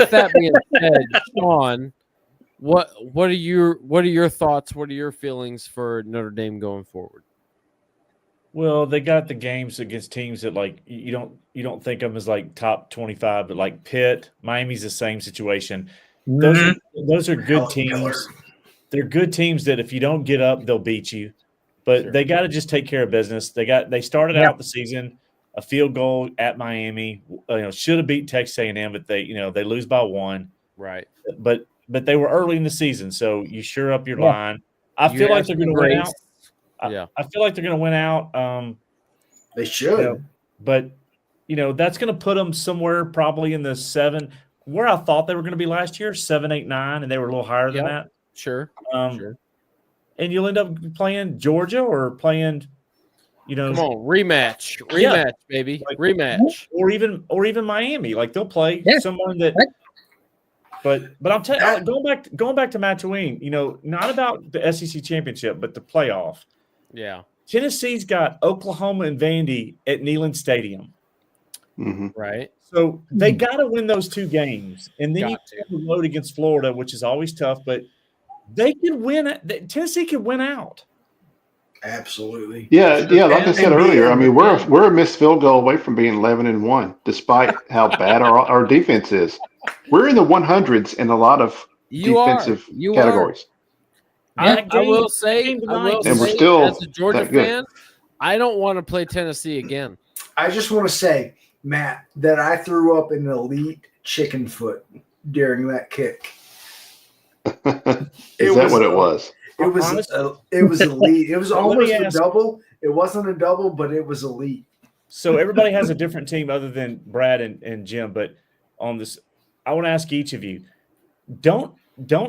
that being said, Sean, what are your thoughts? What are your feelings for Notre Dame going forward?
Well, they got the games against teams that like you don't think of them as like top 25, but like Pitt, Miami's the same situation. Those are good teams. They're good temes that if you don't get up, they'll beat you. But they got to just take care of business. They started out the season a field goal at Miami. Should have beat Texas A&M, but they lose by 1.
Right.
But they were early in the season, so you sure up your line. I feel like they're going to win out. I feel like they're going to win out.
They should.
But that's going to put them somewhere probably in the 7, where I thought they were going to be last year, 7, 8, 9, and they were a little higher than that.
Sure.
Sure. And you'll end up playing Georgia or playing,
come on, rematch, baby, like, rematch,
or even Miami. Like they'll play someone that. But I'm telling you, going back to Mattoon, not about the SEC championship, but the playoff.
Yeah.
Tennessee's got Oklahoma and Vandy at Neyland Stadium.
Mm-hmm.
Right.
So they got to win those 2 games, and then you have to load against Florida, which is always tough. But they can win. Tennessee can win out.
Absolutely.
Yeah. Like I said earlier, I mean, we're a missed field goal away from being 11-1, despite how bad our defense is. We're in the 100s in a lot of defensive categories.
I will say, and
we're still
as a Georgia fan, I don't want to play Tennessee again.
I just want to say, Matt, that I threw up an elite chicken foot during that kick.
Is that what it was?
It was elite. It was almost a double. It wasn't a double, but it was elite.
So everybody has a different team other than Brad and Jim. But on this, I want to ask each of you: don't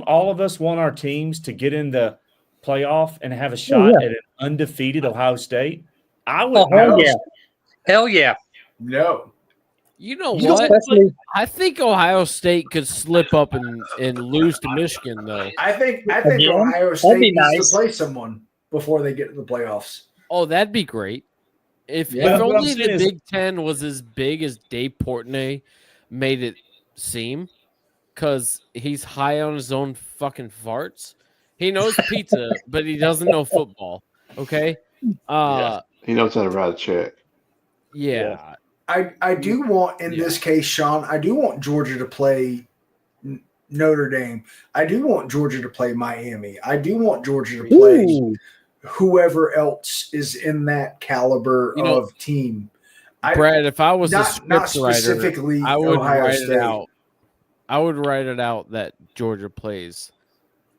all of us want our teams to get in the playoff and have a shot at an undefeated Ohio State? I would.
Hell yeah.
No.
You know what? I think Ohio State could slip up and lose to Michigan, though.
I think Ohio State needs to play someone before they get to the playoffs.
Oh, that'd be great. If only the Big Ten was as big as Dave Portnoy made it seem, because he's high on his own fucking farts. He knows pizza, but he doesn't know football. Okay?
He knows how to write a check.
Yeah.
I do want, in this case, Sean, I do want Georgia to play Notre Dame. I do want Georgia to play Miami. I do want Georgia to play whoever else is in that caliber of team.
Brad, if I was a
not
script writer, I would
Ohio
write
State.
it out. I would write it out that Georgia plays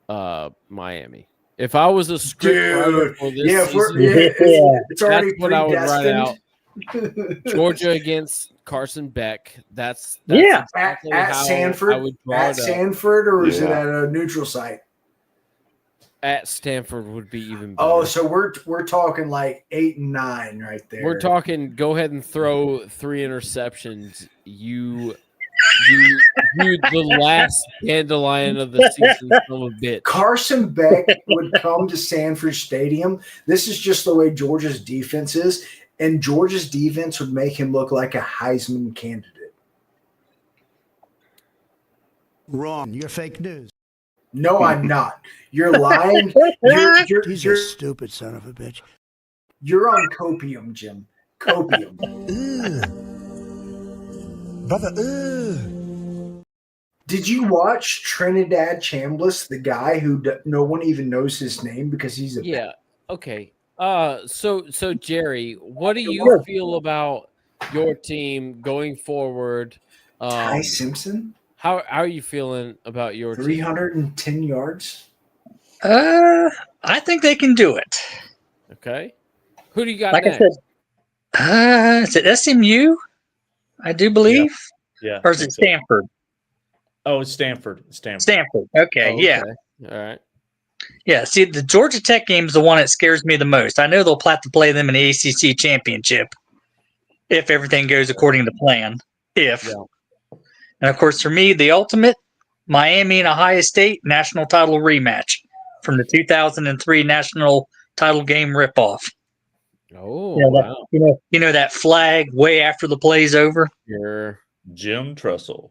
Miami. If I was a script writer for this season,
it's already
that's what I would write out. Georgia against Carson Beck. That's exactly
at
how
Sanford.
I would draw
at
it up.
Sanford, or is it at a neutral site?
At Stanford would be even better.
Oh, so we're talking like 8 and 9 right there.
We're talking. Go ahead and throw 3 interceptions. You the last dandelion of the season, son of a bitch.
Carson Beck would come to Sanford Stadium. This is just the way Georgia's defense is, and Georgia's defense would make him look like a Heisman candidate.
Wrong. You're fake news.
No, I'm not. You're lying.
He's a stupid son of a bitch.
You're on copium, Jim. Copium.
Brother,
Did you watch Trinidad Chambliss, the guy who no one even knows his name because he's a
Yeah. Okay. So Jerry, what do you feel about your team going forward?
Ty Simpson?
How are you feeling about your
310 yards?
I think they can do it.
Okay. Who do you got
Like
next?
I said, is it SMU? I do believe.
Yeah.
Or is it Stanford?
Oh, it's Stanford.
Stanford. Okay, yeah.
All right.
Yeah, see, the Georgia Tech game is the one that scares me the most. I know they'll have to play them in the ACC championship if everything goes according to plan. And of course, for me, the ultimate Miami and Ohio State national title rematch from the 2003 national title game ripoff.
Oh,
wow. You know that flag way after the play's over?
Sure.
Jim Trussell.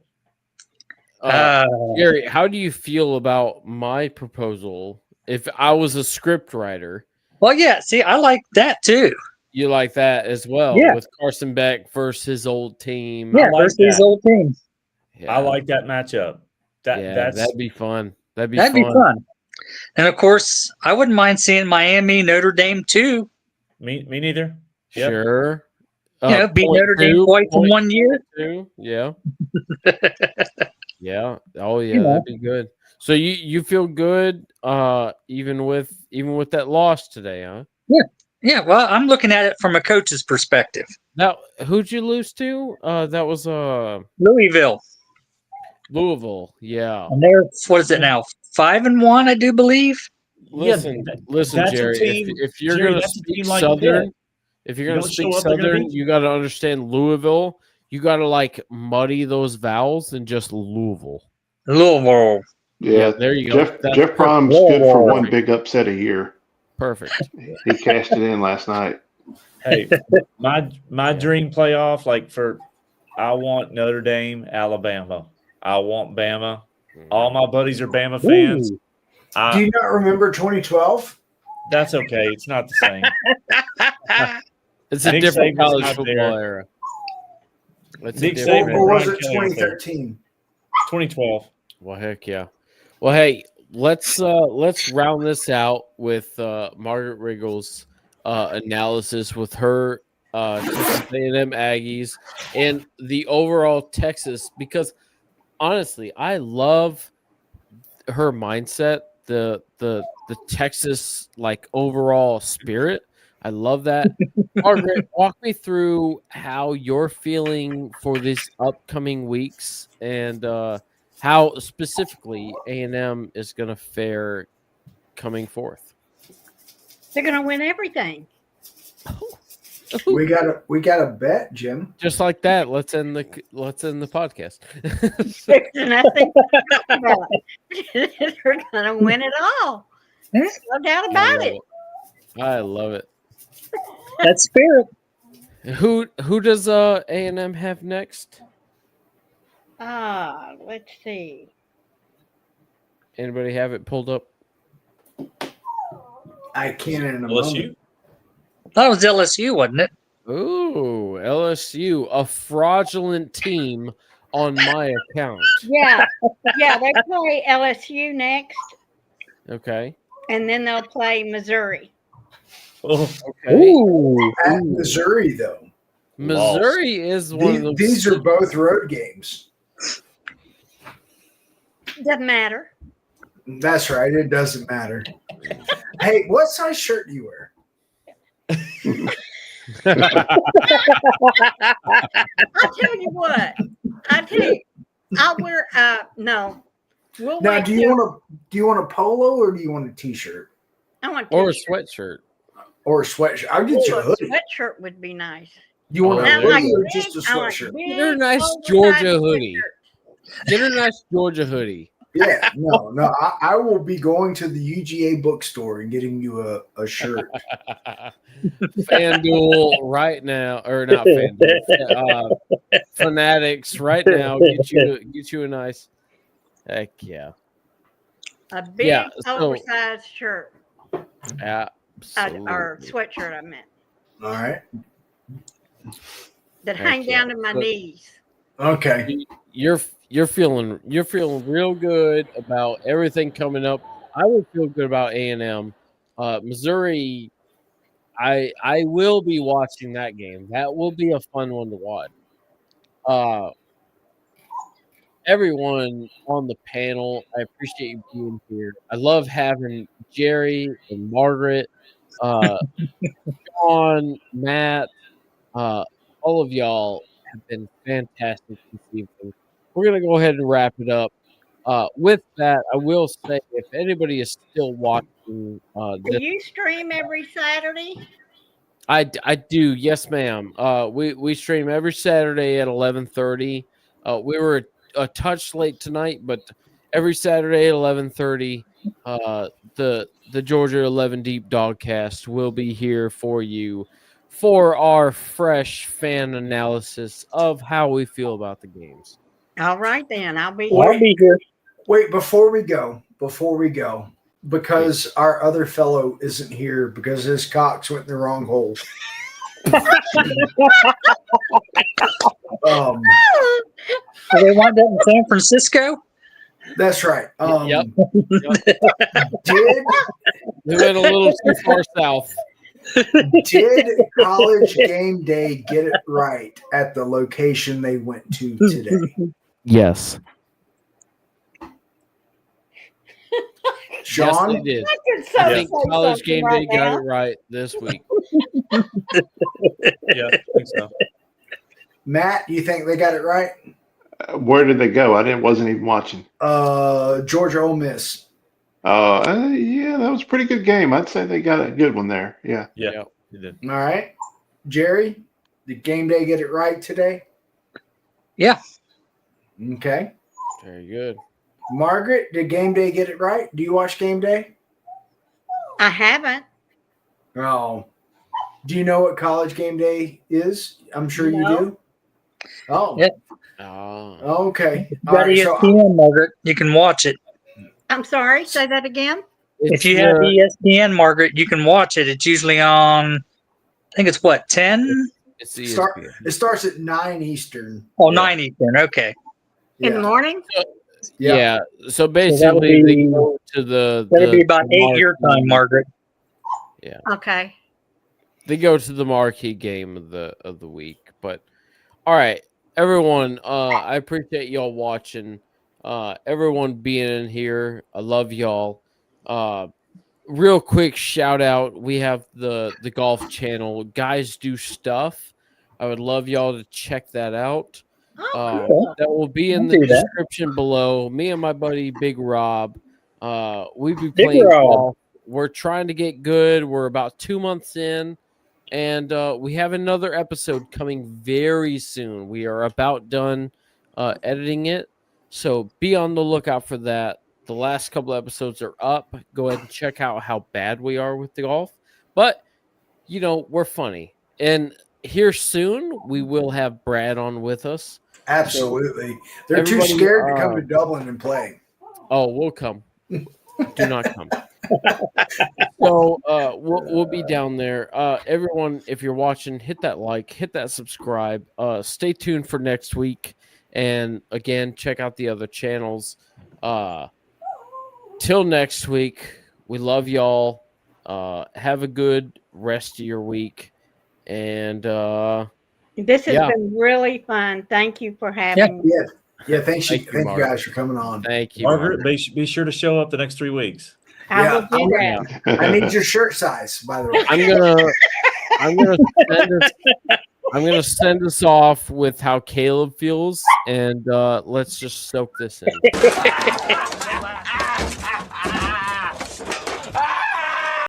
Jerry, how do you feel about my proposal? If I was a script writer,
well, yeah. See, I like that too.
You like that as well?
Yeah.
With Carson Beck versus his old team.
Yeah, versus his old team.
I like that matchup.
That'd be fun. That'd be
fun. And of course, I wouldn't mind seeing Miami, Notre Dame too.
Me neither.
Yep. Sure.
Beat Notre Dame twice in 1 year.
Yeah. Yeah. Oh yeah, that'd be good. So you feel good, even with that loss today, huh?
Yeah. Yeah. Well, I'm looking at it from a coach's perspective.
Now, who'd you lose to? That was
Louisville.
Yeah.
And they're, what is it now? 5-1, I do believe.
Listen, Jerry. If you're gonna speak Southern, you got to understand Louisville. You got to muddy those vowels and just Louisville.
Yeah,
there you go.
Jeff Brom's good for one big upset a year.
Perfect.
He cashed it in last night.
Hey, my dream playoff, I want Notre Dame, Alabama. I want Bama. All my buddies are Bama fans.
Do you not remember 2012?
That's okay. It's not the same.
It's a different college football era.
Or was it 2013?
2012.
Well, heck yeah. Well, hey, let's round this out with Margaret Riggle's analysis with her Texas A&M Aggies and the overall Texas, because honestly, I love her mindset, the Texas overall spirit. I love that. Margaret, walk me through how you're feeling for these upcoming weeks and how specifically A&M is going to fare coming forth.
They're going to win everything.
We got a bet, Jim.
Just like that. Let's end the podcast.
There's nothing to talk about. They're going to win it all. There's no doubt about it.
I love it.
That's spirit.
Who does A&M have next?
Let's see.
Anybody have it pulled up?
I can't in a
LSU.
moment.
That was LSU, wasn't it?
Ooh, LSU, a fraudulent team on my account.
Yeah, they play LSU next,
Okay.
and then they'll play Missouri.
Oh,
okay.
At Missouri, though.
Missouri is one of those.
These are both road games.
Doesn't matter.
That's right. It doesn't matter. Hey, what size shirt do you wear?
I'll tell you what. I'll wear no. We'll
Now,
wait
do you want a polo or do you want a t-shirt?
I want
or a sweatshirt.
Or a sweatshirt. I'll get you a hoodie.
Sweatshirt would be nice.
You want a
Not
hoodie
like
or
big,
just a
I like
sweatshirt?
big,
They're a nice
oversized
Georgia hoodie.
sweatshirts.
Get a nice Georgia hoodie.
Yeah, no. I will be going to the UGA bookstore and getting you a shirt.
FanDuel right now, or not FanDuel. Fanatics right now. Get you a nice. Heck yeah.
A big oversized shirt.
Absolutely.
Or sweatshirt, I meant.
All right.
That hang down to my knees.
Okay.
You're feeling real good about everything coming up. I would feel good about A&M. Missouri, I will be watching that game. That will be a fun one to watch. Everyone on the panel, I appreciate you being here. I love having Jerry and Margaret, Sean, Matt, all of y'all have been fantastic this evening. We're going to go ahead and wrap it up. With that, I will say if anybody is still watching,
Do you stream every Saturday?
I do, yes, ma'am. We stream every Saturday at 11:30. We were a touch late tonight, but every Saturday at 11:30, the Georgia 11 Deep Dawgcast will be here for you for our fresh fan analysis of how we feel about the games.
All right, then. I'll be
here.
Wait, before we go, because our other fellow isn't here because his cocks went in the wrong hole.
They want that in San Francisco?
That's right.
Yep.
Did
we went a little too far south?
Did College Game Day get it right at the location they went to today?
Yes.
Sean?
Yes, they did.
I
I think College Game Day got it right this week.
Yeah, I think so.
Matt, you think they got it right?
Where did they go? Wasn't even watching.
Georgia Ole Miss.
Yeah, that was a pretty good game. I'd say they got a good one there. Yeah.
Yeah, they did.
All right. Jerry, did Game Day get it right today?
Yeah.
Okay.
Very good.
Margaret, did Game Day get it right? Do you watch Game Day?
I haven't.
Oh. Do you know what College Game Day is? I'm sure you do. Oh.
Yeah.
Okay.
If you got ESPN, Margaret, you can watch it.
I'm sorry. Say that again.
If you have ESPN, Margaret, you can watch it. It's usually on, I think it's what, 10?
It's
it starts at 9 Eastern.
Oh, 9 Eastern. Okay.
In the morning?
Yeah. So basically, they go to
that'll be about 8 your time, Margaret.
Yeah.
Okay.
They go to the marquee game of the week. But all right, everyone, I appreciate y'all watching. Everyone being in here. I love y'all. Real quick shout out. We have the golf channel, Guys Do Stuff. I would love y'all to check that out. That will be in the description below. Me and my buddy Big Rob. We be playing golf. We're trying to get good. We're about 2 months in, and we have another episode coming very soon. We are about done editing it, so be on the lookout for that. The last couple episodes are up. Go ahead and check out how bad we are with the golf, but we're funny. And here soon we will have Brad on with us.
Absolutely. They're too scared to come to Dublin and play.
Oh, we'll come. Do not come. So we'll be down there. Everyone, if you're watching, hit that like, hit that subscribe. Stay tuned for next week. And again, check out the other channels. Till next week, we love y'all. Have a good rest of your week. And
this has been really fun. Thank you for having me.
Yeah, thank you guys for coming on.
Thank you,
Margaret. Be sure to show up the next 3 weeks.
I will do that.
I need your shirt size, by the way.
I'm gonna send us off with how Caleb feels, and let's just soak this in.